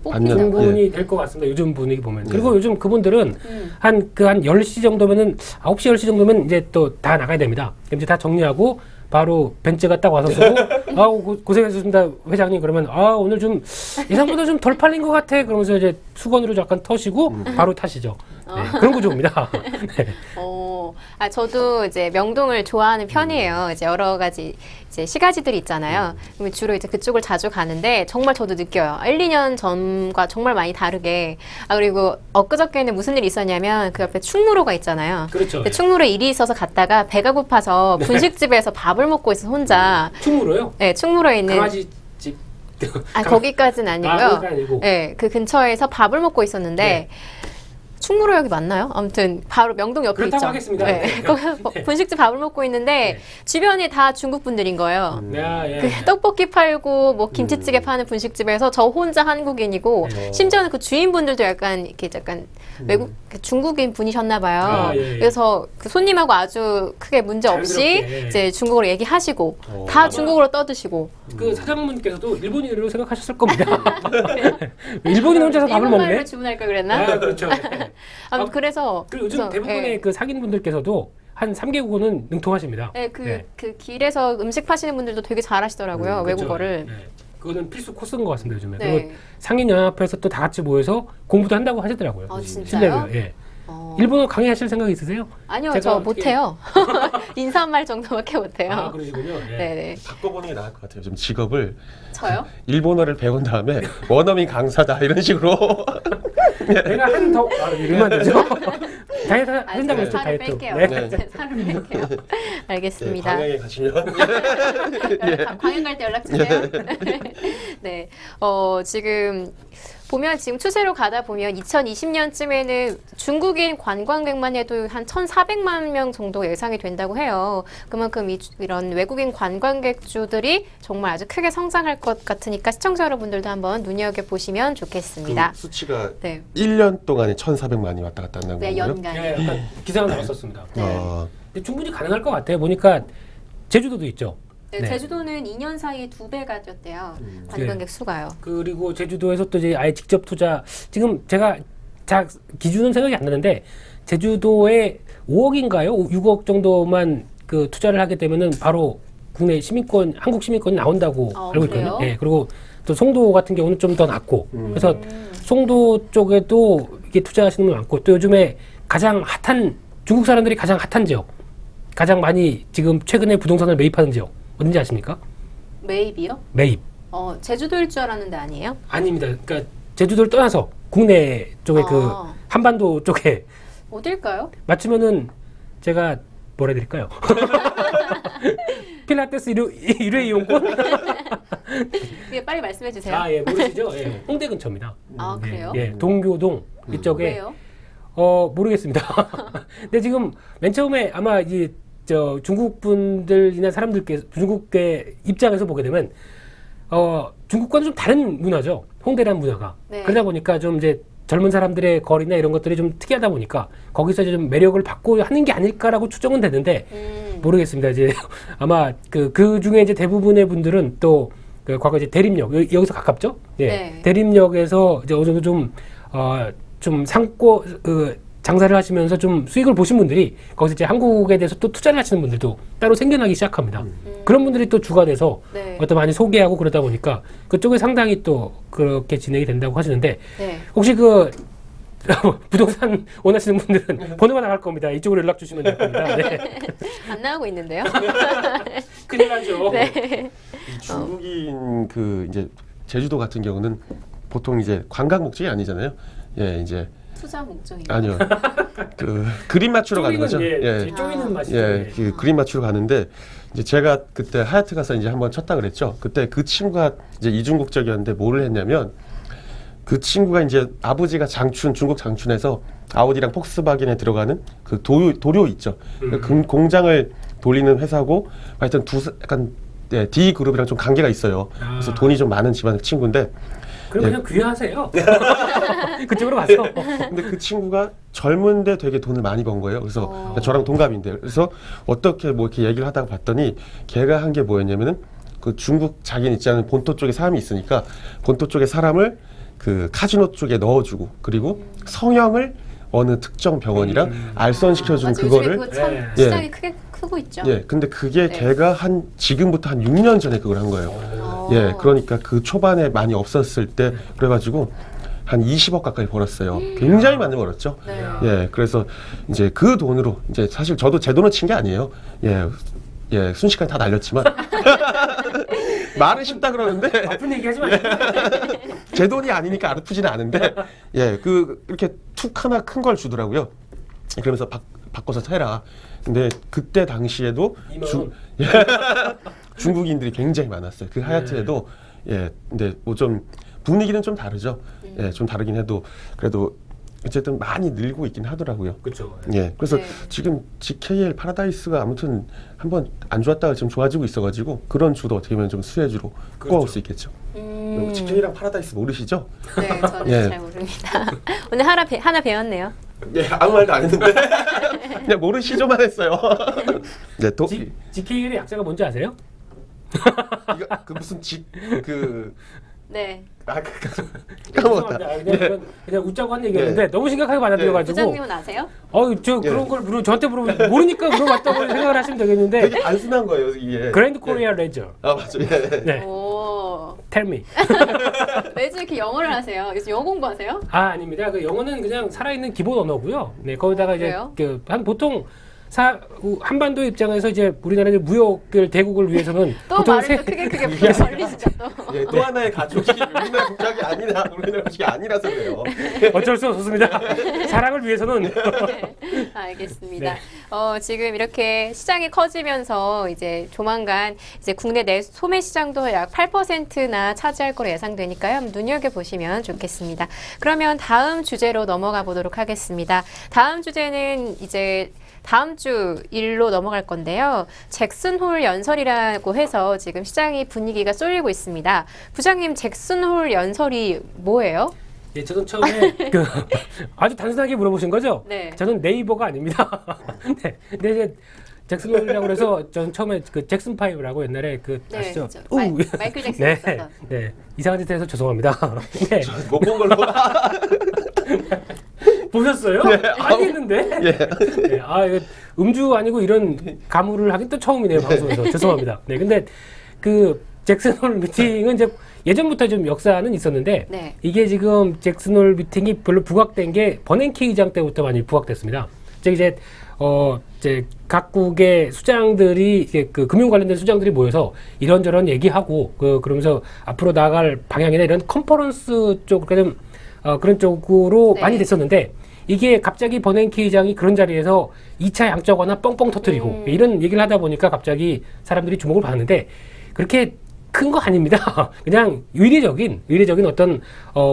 반년. 뽑힌다고요? 충분히 될 것 같습니다. 요즘 분위기 보면. 예. 그리고 요즘 그분들은 음. 한 10시 정도면은 9시, 10시 정도면 이제 또 다 나가야 됩니다. 그럼 이제 다 정리하고 바로 벤츠가 딱 와서 쓰고 아우 고생하셨습니다 회장님 그러면 아 오늘 좀 예상보다 좀 덜 팔린 것 같아 그러면서 이제 수건으로 약간 터시고 바로 타시죠. 네, 그런 구조입니다. 네. 저도 이제 명동을 좋아하는 편이에요. 이제 여러 가지 이제 시가지들이 있잖아요. 그러면 주로 이제 그쪽을 자주 가는데 정말 저도 느껴요. 1, 2년 전과 정말 많이 다르게. 그리고 엊그저께는 무슨 일이 있었냐면 그 옆에 충무로가 있잖아요. 그렇죠. 근데 충무로에 일이 있어서 갔다가 배가 고파서 분식집에서 밥을 먹고 있어 혼자. 충무로요? 네, 충무로에 있는 강아지 집. 거기까지는 아니고요. 거기가 아니고. 네, 그 근처에서 밥을 먹고 있었는데 네. 충무로역이 맞나요? 아무튼 바로 명동 옆에 그렇다고 있죠. 하겠습니다. 네. 네. 거기서 분식집 밥을 먹고 있는데 네. 주변이 다 중국 분들인 거예요. 예. 그 떡볶이 팔고 뭐 김치찌개 파는 분식집에서 저 혼자 한국인이고 네. 심지어는 그 주인분들도 약간 외국 그 중국인 분이셨나 봐요. 아, 예. 그래서 그 손님하고 아주 크게 문제 없이 자연스럽게. 이제 중국어로 얘기하시고 다 아마- 중국어로 떠드시고 그 사장님께서도 일본인으로 생각하셨을 겁니다. 일본인 혼자서 밥을 먹네. 일본말로 주문할까 그랬나? 아, 그렇죠. 아무튼 그래서 그리고 요즘 그래서, 대부분의 예. 그 상인분들께서도 한 3개국어는 능통하십니다. 네, 그 길에서 음식 파시는 분들도 되게 잘하시더라고요. 그렇죠. 외국어를. 네. 그거는 필수 코스인 것 같습니다 요즘에. 네. 그리고 상인연합회에서 또 다 같이 모여서 공부도 한다고 하시더라고요. 아, 진짜요? 실내로. 예. 일본어 강의하실 생각 있으세요? 아니요, 제가 저 어떻게- 못해요. 인사말 정도밖에 못해요. 아 그러시군요. 예. 네네. 바꿔보는 게 나을 것 같아요. 좀 직업을 저요? 일본어를 배운 다음에 원어민 강사다 이런 식으로. 내가 한더 이러면 안 되죠. 다이어트 한다고 했죠 살을 다이어트. 뺄게요. 네. 살을 뺄게요. 네, 알겠습니다. 광양에 가시면 광양 갈 때 연락 주세요. 네. 지금 보면 지금 추세로 가다 보면 2020년쯤에는 중국인 관광객만 해도 한 1,400만 명 정도 예상이 된다고 해요. 그만큼 이런 외국인 관광객주들이 정말 아주 크게 성장할 것 같으니까 시청자 여러분들도 한번 눈여겨보시면 좋겠습니다. 그 수치가 네. 1년 동안에 1,400만이 왔다 갔다 한다는 네, 거예요? 연간. 예, 약간 기사가 나왔었습니다. 네. 아, 근데 충분히 가능할 것 같아요. 보니까 제주도도 있죠. 네, 네. 제주도는 2년 사이에 2배가 뛰었대요. 관광객 수가요. 그리고 제주도에서 또 이제 아예 직접 투자 지금 제가 기준은 생각이 안 나는데 제주도에 5억인가요? 6억 정도만 그 투자를 하게 되면은 바로 국내 시민권, 한국 시민권이 나온다고 알고 있거든요. 예, 그리고 또 송도 같은 경우는 좀 더 낫고 그래서 송도 쪽에도 이게 투자하시는 분 많고 또 요즘에 가장 핫한 중국 사람들이 가장 핫한 지역, 가장 많이 지금 최근에 부동산을 매입하는 지역 어딘지 아십니까? 매입이요? 매입. 제주도일 줄 알았는데 아니에요? 아닙니다. 그러니까 제주도를 떠나서 국내 쪽에 그 한반도 쪽에 어딜까요? 맞추면은 제가 뭐라 해야 될까요? 필라테스 일회 이용권? 그게 빨리 말씀해 주세요. 아, 예, 모르시죠? 예, 홍대 근처입니다. 아, 그래요? 예, 동교동 이쪽에 왜요? 모르겠습니다. 근데 지금 맨 처음에 아마 이제 중국 분들이나 중국계 입장에서 보게 되면 중국과는 좀 다른 문화죠. 홍대라는 문화가. 네. 그러다 보니까 좀 이제 젊은 사람들의 거리나 이런 것들이 좀 특이하다 보니까 거기서 이제 좀 매력을 받고 하는 게 아닐까라고 추정은 되는데 모르겠습니다. 이제 아마 그 중에 이제 대부분의 분들은 또 그 과거 이제 대림역 여기서 가깝죠. 예. 네. 대림역에서 이제 어느 정도 좀 상고 장사를 하시면서 좀 수익을 보신 분들이 거기서 이제 한국에 대해서 또 투자를 하시는 분들도 따로 생겨나기 시작합니다. 그런 분들이 또 주가 돼서 네. 어떤 많이 소개하고 그러다 보니까 그쪽에 상당히 또 그렇게 진행이 된다고 하시는데 네. 혹시 부동산 원하시는 분들은 번호가 나갈 겁니다. 이쪽으로 연락 주시면 될 겁니다. 네. 안 나오고 있는데요. 큰일 나죠. 네. 중국인 이제 제주도 같은 경우는 보통 이제 관광 목적이 아니잖아요. 예, 이제 투자 목적이 아니요. 그림 맞추러 가는 거죠. 예, 쪼이는 맛이죠. 예, 그림 맞추러 가는데 이제 제가 그때 하얏트 가서 이제 한번 쳤다 그랬죠. 그때 그 친구가 이제 이중국적이었는데 뭐를 했냐면 그 친구가 이제 아버지가 중국 장춘에서 아우디랑 폭스바겐에 들어가는 그 도료 있죠. 그 공장을 돌리는 회사고 하여튼 약간 D 그룹이랑 좀 관계가 있어요. 그래서 돈이 좀 많은 집안 친구인데. 그럼 그냥 귀화하세요. 그쪽으로 가서. 근데 그 친구가 젊은데 되게 돈을 많이 번 거예요. 그래서 저랑 동갑인데 그래서 어떻게 뭐 이렇게 얘기를 하다가 봤더니 걔가 한 게 뭐였냐면은 그 중국 자기는 있잖아요. 본토 쪽에 사람이 있으니까 본토 쪽에 사람을 그 카지노 쪽에 넣어주고 그리고 성형을 어느 특정 병원이랑 알선시켜준 그거를 그거 참 시장이 크고 있죠. 예, 근데 그게 걔가 지금부터 한 6년 전에 그걸 한 거예요. 예, 그러니까 그 초반에 많이 없었을 때 그래가지고 한 20억 가까이 벌었어요. 굉장히 많이 벌었죠. 네. 예, 그래서 이제 그 돈으로 이제 사실 저도 제 돈을 친 게 아니에요. 예, 순식간에 다 날렸지만 말은 쉽다 그러는데 아픈 얘기 하지 마세요. 제 돈이 아니니까 아프지는 않은데 예, 이렇게 툭 하나 큰 걸 주더라고요. 그러면서 바꿔서 해라. 근데 그때 당시에도 중국인들이 굉장히 많았어요. 그 하얏트에도 예, 근데 뭐 좀 분위기는 좀 다르죠. 예, 좀 다르긴 해도 그래도 어쨌든 많이 늘고 있긴 하더라고요. 그렇죠. 예, 그래서 네. 지금 GKL 파라다이스가 아무튼 한번 안 좋았다가 지금 좋아지고 있어가지고 그런 주도 어떻게 보면 좀 수혜주로 꼽아올 수 있겠죠. GK랑 파라다이스 모르시죠? 네, 저는 예. 잘 모릅니다. 오늘 하나 배웠네요. 예, 아무 말도 안 했는데 그냥 모르시죠만 했어요. 네, GKL의 약자가 뭔지 아세요? 그 무슨 네. 까먹었다. 그냥 웃자고 한 얘기였는데 너무 심각하게 받아들여가지고. 부장님은 아세요? 그런 걸 저한테 모르니까 물어봤다고 생각을 하시면 되겠는데. 되게 단순한 거예요, 이게. 그랜드 코리아 레저. 아, 맞죠. 예. 네. 오. Tell me. 매주 이렇게 영어를 하세요? 요즘 영어 공부하세요? 아닙니다. 그 영어는 그냥 살아있는 기본 언어고요. 네, 거기다가 이제 그래요? 보통 한반도 입장에서 이제 우리나라의 무역을 대국을 위해서는 또 보통 말을 또 크게 벌리시죠 또. 예, 또 하나의 가족이 우리나라 국적이 우리나라 국적이 아니라서 그래요. 어쩔 수 없습니다. 사랑을 위해서는. 네, 알겠습니다. 네. 지금 이렇게 시장이 커지면서 이제 조만간 이제 국내 내 소매 시장도 약 8%나 차지할 거로 예상되니까요. 한번 눈여겨보시면 좋겠습니다. 그러면 다음 주제로 넘어가 보도록 하겠습니다. 다음 주제는 이제 다음 주 일로 넘어갈 건데요. 잭슨홀 연설이라고 해서 지금 시장의 분위기가 쏠리고 있습니다. 부장님, 잭슨홀 연설이 뭐예요? 예, 저는 처음에 아주 단순하게 물어보신 거죠? 네. 저는 네이버가 아닙니다. 네. 근데 이제 잭슨 홀이라고 그래서 전 처음에 그 잭슨 5라고 옛날에 그 네, 아시죠? 그렇죠. 우! 마이클 잭슨 네, 있었던. 네 이상한 짓 해서 죄송합니다. 네. 못 본 걸로. 보셨어요? 네, 알겠는데. 예. 네, 아 이거 음주 아니고 이런 가물을 하긴 또 처음이네요 방송에서 죄송합니다. 네, 근데 그 잭슨홀 미팅은 이제 예전부터 좀 역사는 있었는데 네. 이게 지금 잭슨홀 미팅이 별로 부각된 게 버냉키 의장 때부터 많이 부각됐습니다. 즉 이제 각국의 수장들이 이제 그 금융 관련된 수장들이 모여서 이런저런 얘기하고 그러면서 앞으로 나아갈 방향이나 이런 컨퍼런스 쪽 그런 쪽으로 네. 많이 됐었는데 이게 갑자기 버냉키 의장이 그런 자리에서 2차 양적 완화 뻥뻥 터뜨리고 이런 얘기를 하다 보니까 갑자기 사람들이 주목을 받는데 그렇게 큰 거 아닙니다. 그냥 의례적인 어떤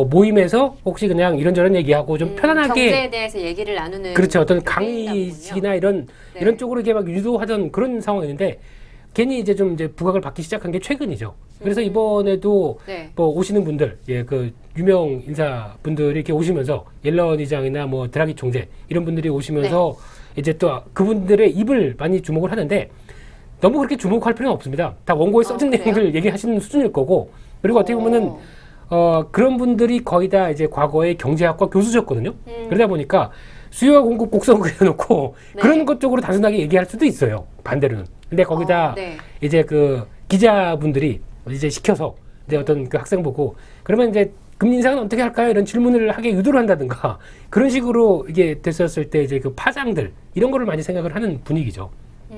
모임에서 혹시 그냥 이런저런 얘기하고 좀 편안하게 경제에 대해서 얘기를 나누는 그렇죠. 어떤 회의인가 강의식이나 이런 네. 이런 쪽으로 이렇게 막 유도하던 그런 상황이었는데 괜히 이제 좀 이제 부각을 받기 시작한 게 최근이죠. 그래서 이번에도 네. 뭐 오시는 분들, 그 유명 인사 분들이 이렇게 오시면서 옐런 의장이나 뭐 드라기 총재 이런 분들이 오시면서 네. 이제 또 그분들의 입을 많이 주목을 하는데 너무 그렇게 주목할 필요는 없습니다. 다 원고에 써진 그래요? 내용들 얘기하시는 수준일 거고 그리고 어떻게 보면은 그런 분들이 거의 다 이제 과거의 경제학과 교수셨거든요. 그러다 보니까 수요와 공급 곡선 그려놓고 네. 그런 것 쪽으로 단순하게 얘기할 수도 있어요. 반대로는. 근데 거기다 네. 이제 그 기자분들이 이제 시켜서 이제 어떤 그 학생 보고 그러면 이제 금리 인상은 어떻게 할까요? 이런 질문을 하게 유도를 한다든가 그런 식으로 이게 됐었을 때 이제 그 파장들 이런 거를 많이 생각을 하는 분위기죠.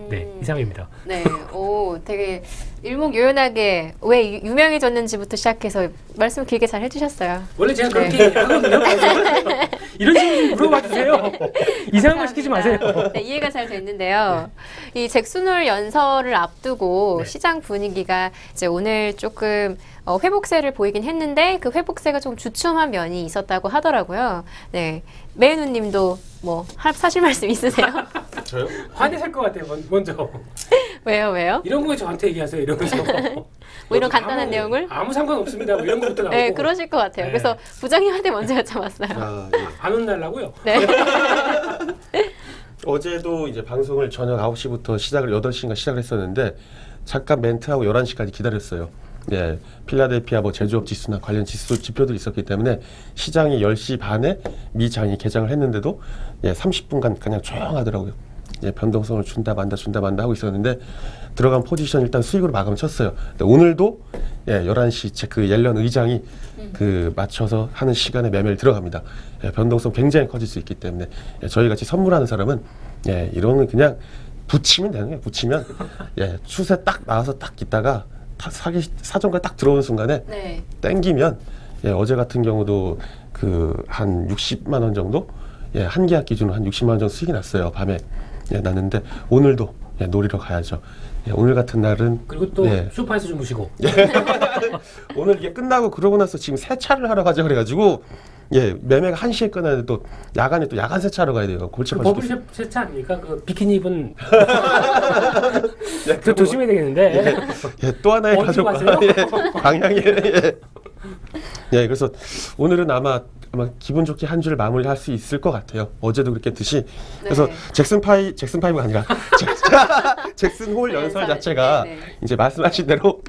네, 이상입니다. 네, 오, 되게 일목요연하게 왜 유명해졌는지부터 시작해서 말씀 길게 잘 해주셨어요. 원래 제가 네. 그렇게 하거든요. 이런 식으로 좀 물어봐 주세요. 이상한 거 시키지 마세요. 네, 이해가 잘 됐는데요. 이 잭슨홀 연설을 앞두고 네. 시장 분위기가 이제 오늘 조금 회복세를 보이긴 했는데 그 회복세가 좀 주춤한 면이 있었다고 하더라고요. 네, 매누님도 뭐 사실 말씀 있으세요? 저요? 화내실 것 같아요. 먼저 왜요? 이런 거에 저한테 얘기하세요. 이러면서 뭐 이런 간단한 내용을? 아무 상관없습니다. 뭐 이런 거부터 나오고 네, 그러실 것 같아요. 네. 그래서 부장님한테 먼저 여쭤봤어요. 아, 예. 안 혼날라고요. 네. 어제도 이제 방송을 저녁 9시부터 시작을 8시인가 시작을 했었는데 잠깐 멘트하고 11시까지 기다렸어요. 예, 필라델피아 뭐 제조업 지수나 관련 지표들이 있었기 때문에 시장이 10시 반에 미 장이 개장을 했는데도 30분간 그냥 조용하더라고요. 변동성을 준다 만다 하고 있었는데 들어간 포지션 일단 수익으로 마감을 쳤어요. 근데 오늘도 11시 그 옐런 의장이 그 맞춰서 하는 시간에 매매를 들어갑니다. 변동성 굉장히 커질 수 있기 때문에 저희 같이 선물하는 사람은 이런 그냥 붙이면 되는 거예요. 붙이면 추세 딱 나와서 딱 있다가 사정가 딱 들어오는 순간에 네. 땡기면 어제 같은 경우도 그 한 60만 원 정도 한 계약 기준으로 한 60만 원 정도 수익이 났어요. 밤에 났는데 오늘도 노리러 가야죠. 오늘 같은 날은 그리고 또 소파에서 주무시고 오늘 이게 끝나고 그러고 나서 지금 세차를 하러 가자 그래가지고 매매가 1시에 끝나는데 또 야간에 또 야간 세차하러 가야 돼요. 골치 그 아프게. 버블 세차 아닙니까? 그 비키니 입은 저 조심해야 되겠는데 또 하나의 어디로 가족과 가세요? 방향이 그래서 오늘은 아마 기분 좋게 한 주를 마무리할 수 있을 것 같아요. 어제도 그렇게 했듯이. 그래서 잭슨 파이브가 아니라 잭슨 홀 연설 자체가 이제 말씀하신 대로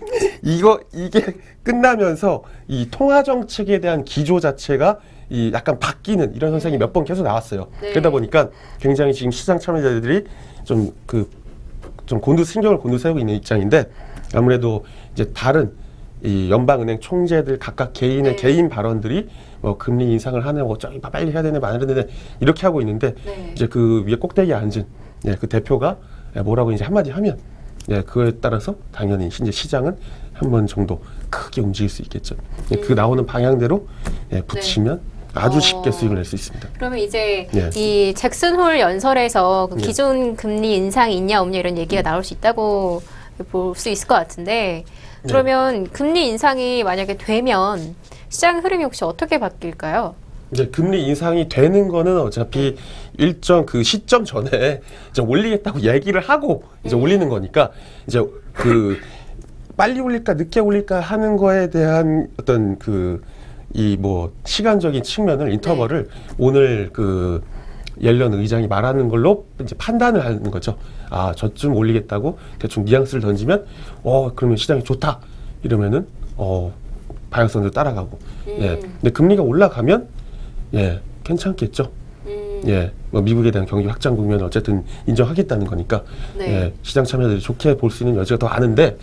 이게 끝나면서 이 통화 정책에 대한 기조 자체가 이 약간 바뀌는 이런 현상이 몇 번 계속 나왔어요. 네. 그러다 보니까 굉장히 지금 시장 참여자들이 좀 신경을 곤두세우고 있는 입장인데 아무래도 이제 다른 이 연방은행 총재들 각각 개인의 개인 발언들이 뭐 금리 인상을 하느냐고 저기 빨리 해야 되네 말해야 되네 이렇게 하고 있는데 이제 그 위에 꼭대기에 앉은 그 대표가 뭐라고 이제 한마디 하면 그거에 따라서 당연히 이제 시장은 한 번 정도 크게 움직일 수 있겠죠. 그 나오는 방향대로 붙이면 아주 쉽게 수익을 낼 수 있습니다. 그러면 이제 이 잭슨홀 연설에서 그 기존 금리 인상이 있냐 없냐 이런 얘기가 나올 수 있다고 볼 수 있을 것 같은데 그러면 금리 인상이 만약에 되면 시장 흐름이 혹시 어떻게 바뀔까요? 이제 금리 인상이 되는 거는 어차피 일정 그 시점 전에 이제 올리겠다고 얘기를 하고 이제 올리는 거니까 이제 그 빨리 올릴까 늦게 올릴까 하는 거에 대한 어떤 그 이 뭐 시간적인 측면을 인터벌을 오늘 그 옐런 의장이 말하는 걸로 이제 판단을 하는 거죠. 아, 저쯤 올리겠다고 대충 뉘앙스를 던지면 그러면 시장이 좋다 이러면은 방향성도 따라가고 예. 근데 금리가 올라가면 예, 괜찮겠죠. 예, 뭐 미국에 대한 경기 확장 국면을 어쨌든 인정하겠다는 거니까 네. 예, 시장 참여자들이 좋게 볼 수 있는 여지가 더 많은데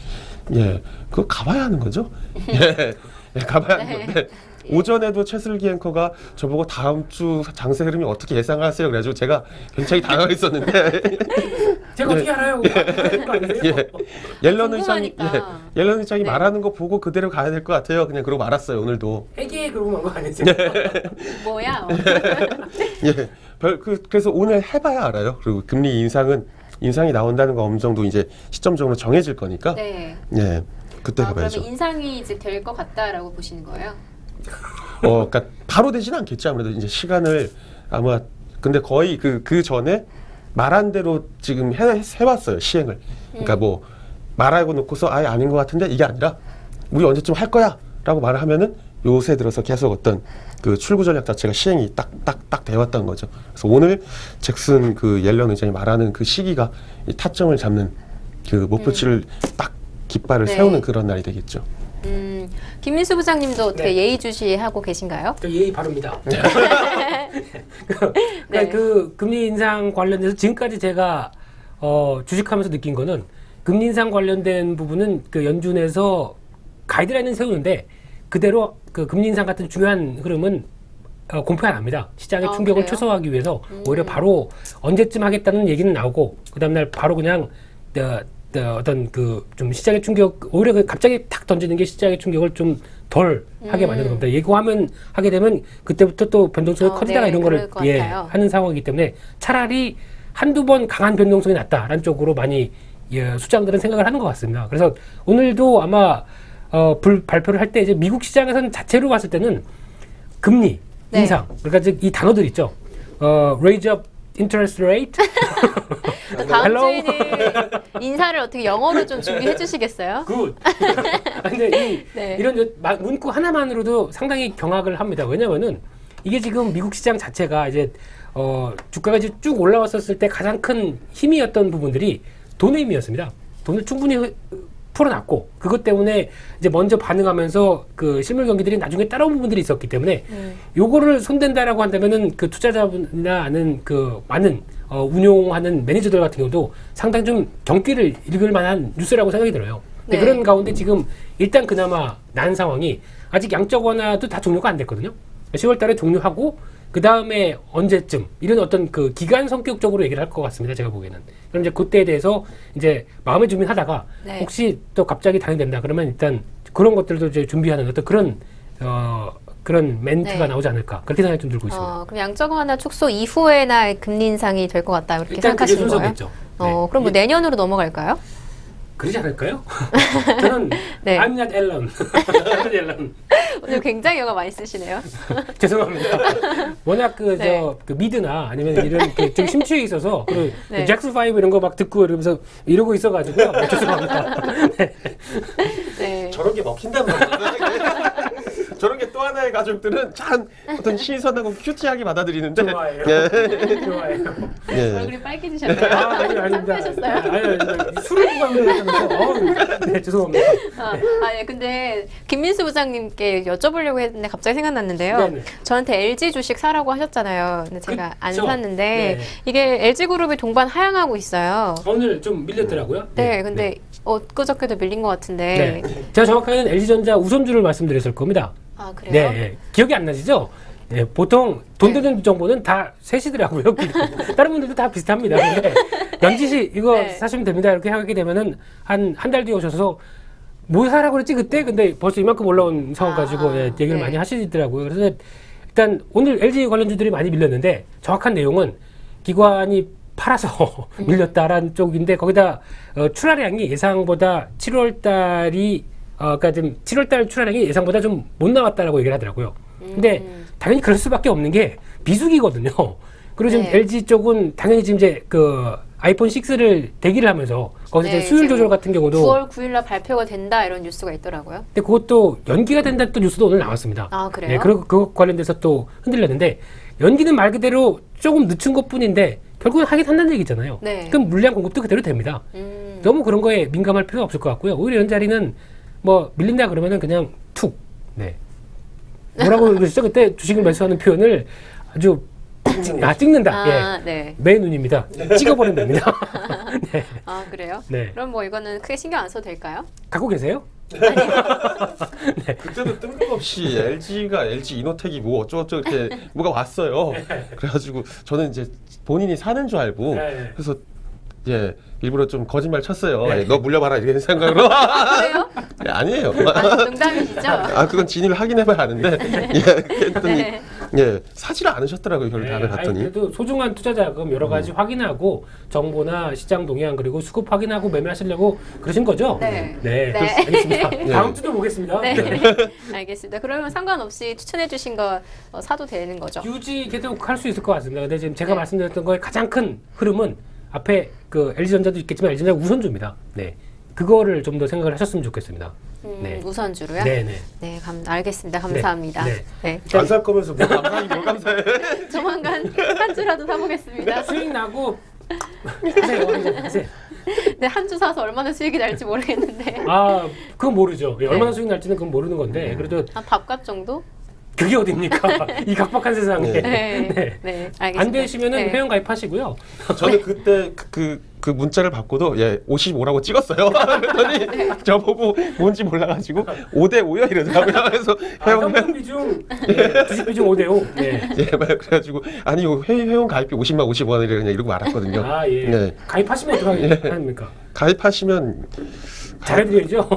예, 그거 가봐야 하는 거죠. 예, 예, 가봐야 하는 네. 건데 오전에도 최슬기 앵커가 저보고 다음 주 장세 흐름이 어떻게 예상하세요? 그래가지고 제가 굉장히 당황했었는데 제가 어떻게 알아요? 그거 아니세요? 예, 옐런 의장이 궁금하니까. 옐런 의장이 네. 말하는 거 보고 그대로 가야 될 것 같아요. 그냥 그러고 말았어요 오늘도. 회계 그러고 만 거 아니세요? 뭐야? 예, 그래서 오늘 해봐야 알아요. 그리고 금리 인상이 나온다는 거 어느 정도 이제 시점적으로 정해질 거니까. 네. 예, 그때 해봐야죠. 그러면 인상이 이제 될 것 같다라고 보시는 거예요? 그러니까 바로 되지는 않겠죠. 아무래도 이제 시간을 아마 근데 거의 그 전에 말한 대로 지금 해왔어요 시행을. 그러니까 뭐 말하고 놓고서 아예 아닌 것 같은데 이게 아니라 우리 언제쯤 할 거야라고 말을 하면은 요새 들어서 계속 어떤 그 출구 전략 자체가 시행이 딱 되었던 거죠. 그래서 오늘 잭슨 그 옐런 의장이 말하는 그 시기가 이 타점을 잡는 그 목표치를 딱 깃발을 네. 세우는 그런 날이 되겠죠. 김민수 부장님도 어떻게 네. 예의주시하고 계신가요? 저 예의 바릅니다. 네. 그 금리 인상 관련돼서 지금까지 제가 주식하면서 느낀 거는 금리 인상 관련된 부분은 그 연준에서 가이드라인은 세우는데 그대로 그 금리 인상 같은 중요한 흐름은 공표 안 합니다. 시장의 충격을 그래요? 최소화하기 위해서 오히려 바로 언제쯤 하겠다는 얘기는 나오고 그 다음날 바로 그냥 어떤 그 좀 시장의 충격 오히려 그 갑자기 탁 던지는 게 시장의 충격을 좀 덜 하게 만드는 겁니다. 예고하면 하게 되면 그때부터 또 변동성이 커지다가 네, 이런 거를 그럴 것 예, 같아요. 하는 상황이기 때문에 차라리 한두 번 강한 변동성이 났다라는 쪽으로 많이 수장들은 생각을 하는 것 같습니다. 그래서 오늘도 아마 발표를 할 때 이제 미국 시장에서는 자체로 봤을 때는 금리 네. 인상 그러니까 이 단어들 있죠. raise up interest rate. 또 다음 Hello? 주에는 인사를 어떻게 영어로 좀 준비해 주시겠어요? 굿. 근데 네. 이런 문구 하나만으로도 상당히 경악을 합니다. 왜냐면은 이게 지금 미국 시장 자체가 이제 주가가 이제 쭉 올라왔었을 때 가장 큰 힘이었던 부분들이 돈의 힘이었습니다. 돈을 충분히 풀어놨고 그것 때문에 이제 먼저 반응하면서 그 실물 경기들이 나중에 따라온 부분들이 있었기 때문에 요거를 손댄다라고 한다면은 그 투자자분이나 아는 그 많은 운용하는 매니저들 같은 경우도 상당히 좀 경기를 읽을 만한 뉴스라고 생각이 들어요. 근데 네. 그런 가운데 지금 일단 그나마 난 상황이 아직 양적 완화도 다 종료가 안 됐거든요. 10월 달에 종료하고 그 다음에 언제쯤 이런 어떤 그 기간 성격적으로 얘기를 할 것 같습니다. 제가 보기에는. 그럼 이제 그때에 대해서 이제 마음의 준비를 하다가 네. 혹시 또 갑자기 단행된다 그러면 일단 그런 것들도 이제 준비하는 어떤 그런 멘트가 네. 나오지 않을까 그렇게 생각이 좀 들고 있습니다. 그럼 양적 완화 축소 이후에나 금리 인상이 될 것 같다 이렇게 일단 그게 생각하시는 거예요? 순서겠죠. 네. 그럼 뭐 내년으로 넘어갈까요? 그러지 않을까요? 저는 네. I'm not Ellen. I'm not Ellen. 오늘 굉장히 영어 많이 쓰시네요. 죄송합니다. 워낙 네. 그 미드나 아니면 이런 그 좀 심취해 있어서 그 네. 잭슨 5 이런 거 막 듣고 이러면서 이러고 있어가지고요. 죄송합니다. 네. 네. 저런 게 먹힌단 말이에요. 저런 게 또 하나의 가족들은 참 어떤 신선하고 큐티하게 받아들이는데. 좋아해요. 예. 좋아해요. 예. 얼굴이 빨개지셨네요. 아닙니다. 상쾌하셨어요. 술을 구가면서 네, 죄송합니다. 예, 근데 김민수 부장님께 여쭤보려고 했는데 갑자기 생각났는데요. 네네. 저한테 LG 주식 사라고 하셨잖아요. 근데 제가 안 그쵸. 샀는데 네. 이게 LG그룹이 동반 하향하고 있어요. 오늘 좀 밀렸더라고요. 네, 근데 엊그저께도 밀린 것 같은데. 네. 제가 정확하게는 LG전자 우선주를 말씀드렸을 겁니다. 아, 그래요? 네, 네. 기억이 안 나시죠? 네, 보통 돈 드는 정보는 다 셋이더라고요. 다른 분들도 다 비슷합니다. 근데 연지시 이거 네. 사시면 됩니다. 이렇게 하게 되면은 한 달 뒤에 오셔서 뭐 사라고 그랬지 그때? 근데 벌써 이만큼 올라온 상황 가지고 예, 얘기를 네. 많이 하시더라고요. 그래서 일단 오늘 LG 관련주들이 많이 밀렸는데 정확한 내용은 기관이 팔아서 밀렸다라는 쪽인데 거기다 출하량이 예상보다 7월 달이 그러니까 좀 7월 달 출하량이 예상보다 좀 못 나왔다라고 얘기를 하더라고요. 근데 당연히 그럴 수밖에 없는 게 비수기거든요. 그리고 지금 네. LG 쪽은 당연히 지금 이제 그 아이폰 6를 대기를 하면서 거기서 네, 이제 수율 지금 조절 같은 경우도 9월 9일날 발표가 된다 이런 뉴스가 있더라고요. 근데 그것도 연기가 된다는 또 뉴스도 오늘 나왔습니다. 아, 그래요? 네, 그리고 그거 관련돼서 또 흔들렸는데 연기는 말 그대로 조금 늦춘 것뿐인데 결국은 하긴 한다는 얘기잖아요. 네. 그럼 물량 공급도 그대로 됩니다. 너무 그런 거에 민감할 필요가 없을 것 같고요. 오히려 이런 자리는 뭐 밀린다 그러면은 그냥 툭. 네. 뭐라고 그러시죠? 그때 주식을 매수하는 표현을 아주 찍는다. 아, 예. 네. 매 눈입니다. 찍어버리면 됩니다. 네. 아, 그래요? 네. 그럼 뭐 이거는 크게 신경 안 써도 될까요? 갖고 계세요? 그때도 뜬금없이 LG가 LG 이노텍이 뭐 어쩌고저쩌고 이렇게 뭐가 왔어요. 그래가지고 저는 이제 본인이 사는 줄 알고 네. 그래서 예 일부러 좀 거짓말 쳤어요. 네. 예, 너 물려봐라 이런 생각으로. 그래요? 예, 아니에요. 아, 농담이시죠? 아 그건 진위를 확인해봐야 하는데 예 그랬더니 네. 예 사지를 않으셨더라고요. 결국 다음에 아니, 갔더니. 그래도 소중한 투자 자금 여러 가지 확인하고 정보나 시장 동향 그리고 수급 확인하고 매매하시려고 그러신 거죠? 네. 네. 네. 알겠습니다. 네. 다음 주도 보겠습니다. 네. 네. 알겠습니다. 그러면 상관없이 추천해 주신 거 사도 되는 거죠? 유지 계속 할 수 있을 것 같습니다. 근데 지금 제가 네. 말씀드렸던 거의 가장 큰 흐름은 앞에 그 LG전자도 있겠지만 LG전자 우선주입니다. 네. 그거를 좀 더 생각을 하셨으면 좋겠습니다. 네. 우선주로요? 네, 네. 네, 알겠습니다. 감사합니다. 네. 네. 안 살 거면서 뭐 감사하기 뭘 감사해. 조만간 한 주라도 사보겠습니다. 수익 나고 하세요. 네, 한 주 사서 얼마나 수익이 날지 모르겠는데. 아, 그건 모르죠. 예, 얼마나 네. 수익 날지는 그건 모르는 건데 그래도 한 밥값 정도? 그게 어딥니까? 이 각박한 세상에. 네. 네. 네. 알겠습니다. 안 되시면은 네. 회원 가입하시고요. 저는 그때 그 문자를 받고도 예 55라고 찍었어요. 그랬더니 저보고 뭔지 몰라가지고 5대5요 이러더라고요. 그래서 현금 비중, 네, 주식 비중 5대5. 네. 예, 그래가지고 아니 회원 가입비 50만 50원이래 그냥 이러고 말았거든요. 아, 예. 네. 가입하시면 어떻게 합니까? 가입하시면 잘해드려야죠.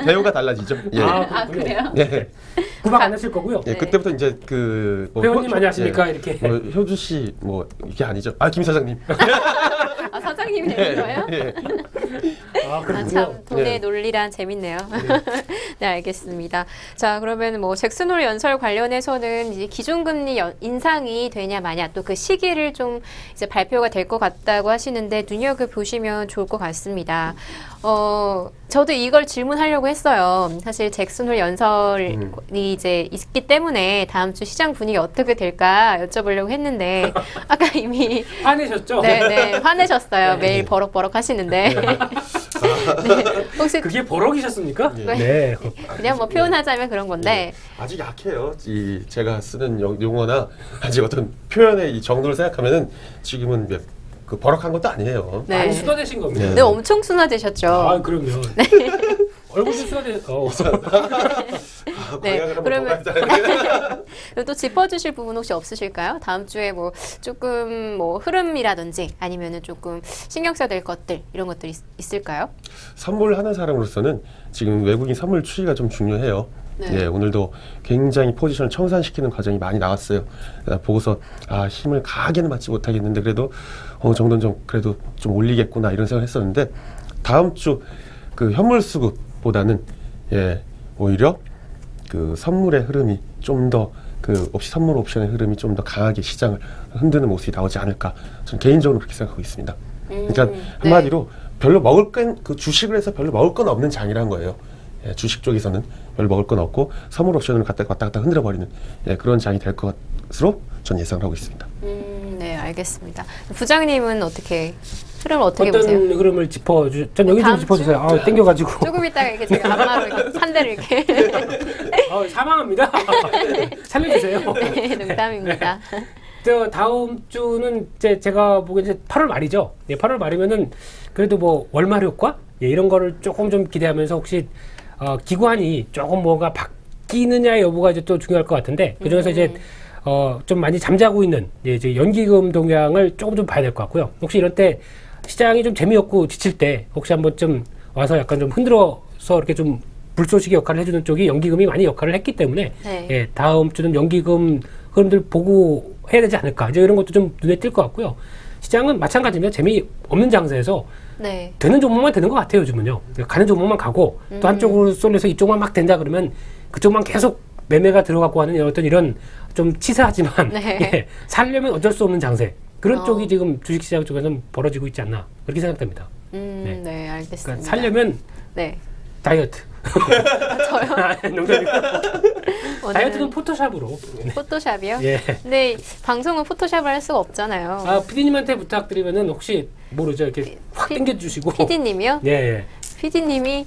대우가 달라지죠. 예. 아, 그래요? 예. 구박 안 하실 거고요. 예, 그때부터 이제 뭐 회원님 안녕하십니까? 이렇게. 뭐 효주 씨 뭐 이게 아니죠. 아 김 사장님. 아, 사장님이 되는 거예요? 예. 아, 아, 그렇군요. 참 돈의 네. 논리란 재밌네요. 네, 알겠습니다. 자, 그러면 뭐 잭슨홀 연설 관련해서는 이제 기준금리 인상이 되냐 마냐 또 그 시기를 좀 이제 발표가 될 것 같다고 하시는데 눈여겨 보시면 좋을 것 같습니다. 저도 이걸 질문하려고 했어요. 사실 잭슨홀 연설이 이제 있기 때문에 다음 주 시장 분위기 어떻게 될까 여쭤보려고 했는데 아까 이미 화내셨죠? 네, 화내셨어요. 네. 매일 버럭버럭 하시는데. 네, 혹시 그게 버럭이셨습니까? 예. 네. 그냥 뭐 표현하자면 그런 건데. 아직 약해요. 이 제가 쓰는 용어나 아직 어떤 표현의 이 정도를 생각하면은 지금은 그 버럭한 것도 아니에요. 네. 많이 수다내신 겁니다. 네. 네, 엄청 순화되셨죠. 아, 그럼요. 얼굴도 수다내셨어. 네, 방향을 한번 그러면- 더 가야 그리고 또 짚어주실 부분 혹시 없으실까요? 다음 주에 뭐 조금 뭐 흐름이라든지 아니면은 조금 신경 써야 될 것들 이런 것들이 있을까요? 선물하는 사람으로서는 지금 외국인 선물 추이가 좀 중요해요. 네. 예, 오늘도 굉장히 포지션을 청산시키는 과정이 많이 나왔어요. 보고서 힘을 강하게는 받지 못하겠는데 그래도 어느 정도는 좀 그래도 좀 올리겠구나 이런 생각을 했었는데 다음 주 그 현물 수급보다는 예, 오히려 그 선물의 흐름이 좀 더 그 선물 옵션의 흐름이 좀 더 강하게 시장을 흔드는 모습이 나오지 않을까 저는 개인적으로 그렇게 생각하고 있습니다. 그러니까 한마디로 별로 먹을 건 주식을 해서 별로 먹을 건 없는 장이란 거예요. 예, 주식 쪽에서는 별로 먹을 건 없고 선물 옵션을 왔다 갔다 흔들어 버리는 그런 장이 될 것으로 전 예상을 하고 있습니다. 네, 알겠습니다. 부장님은 흐름을 어떻게 어떤 보세요? 흐름을 전 여기 좀 다음 짚어주세요. 주? 아, 땡겨가지고. 조금 있다가 이렇게 제가 안마로 이렇게 한 대를 이렇게. 사망합니다. 살려주세요. 네, 농담입니다. 다음 주는 제가 보기엔 이제 8월 말이죠. 예, 8월 말이면은 그래도 뭐 월말 효과 이런 거를 조금 좀 기대하면서 혹시 기관이 조금 뭐가 바뀌느냐 여부가 이제 또 중요할 것 같은데 그 중에서 이제 좀 많이 잠자고 있는 이제 연기금 동향을 조금 좀 봐야 될 것 같고요. 혹시 이럴 때 시장이 좀 재미없고 지칠 때 혹시 한번 좀 와서 약간 좀 흔들어서 이렇게 좀 불쏘시개 역할을 해주는 쪽이 연기금이 많이 역할을 했기 때문에 네. 예, 다음 주는 연기금 흐름들 보고 해야 되지 않을까 이제 이런 것도 좀 눈에 띌 것 같고요. 시장은 마찬가지입니다. 재미없는 장세에서 네. 되는 종목만 되는 것 같아요. 요즘은요. 가는 종목만 가고 또 한쪽으로 쏠려서 이쪽만 막 된다 그러면 그쪽만 계속 매매가 들어가고 하는 어떤 이런 좀 치사하지만 네. 예, 살려면 어쩔 수 없는 장세 그런 어. 쪽이 지금 주식시장 쪽에서는 벌어지고 있지 않나 그렇게 생각됩니다. 네, 알겠습니다. 그러니까 살려면 네. 다이어트. 저요? 농담이고. 다이어트는 포토샵으로. 포토샵이요? 예. 근데 방송은 포토샵을 할 수가 없잖아요. 아, PD님한테 부탁드리면은 혹시 모르죠? 이렇게 확 당겨주시고. PD님이요? 예, 예. PD님이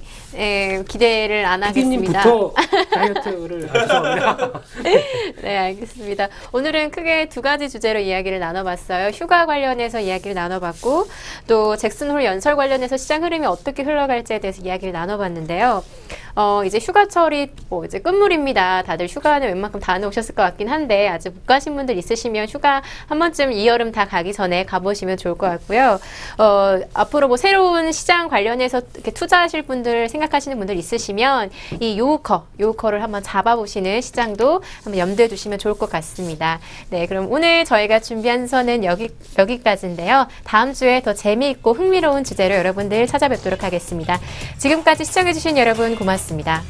기대를 안 하겠습니다. PD님부터 다이어트를 죄송합니다. 네, 알겠습니다. 오늘은 크게 두 가지 주제로 이야기를 나눠봤어요. 휴가 관련해서 이야기를 나눠봤고, 또 잭슨 홀 연설 관련해서 시장 흐름이 어떻게 흘러갈지에 대해서 이야기를 나눠봤는데요. 이제 휴가철이 이제 끝물입니다. 다들 휴가는 웬만큼 다 다녀오셨을 것 같긴 한데, 아직 못 가신 분들 있으시면 휴가 한 번쯤 이 여름 다 가기 전에 가보시면 좋을 것 같고요. 앞으로 새로운 시장 관련해서 이렇게 투자하실 분들, 생각하시는 분들 있으시면 이 요우커를 한번 잡아보시는 시장도 한번 염두에 두시면 좋을 것 같습니다. 네, 그럼 오늘 저희가 준비한 선은 여기까지인데요. 다음 주에 더 재미있고 흥미로운 주제로 여러분들 찾아뵙도록 하겠습니다. 지금까지 시청해주신 여러분 고맙습니다.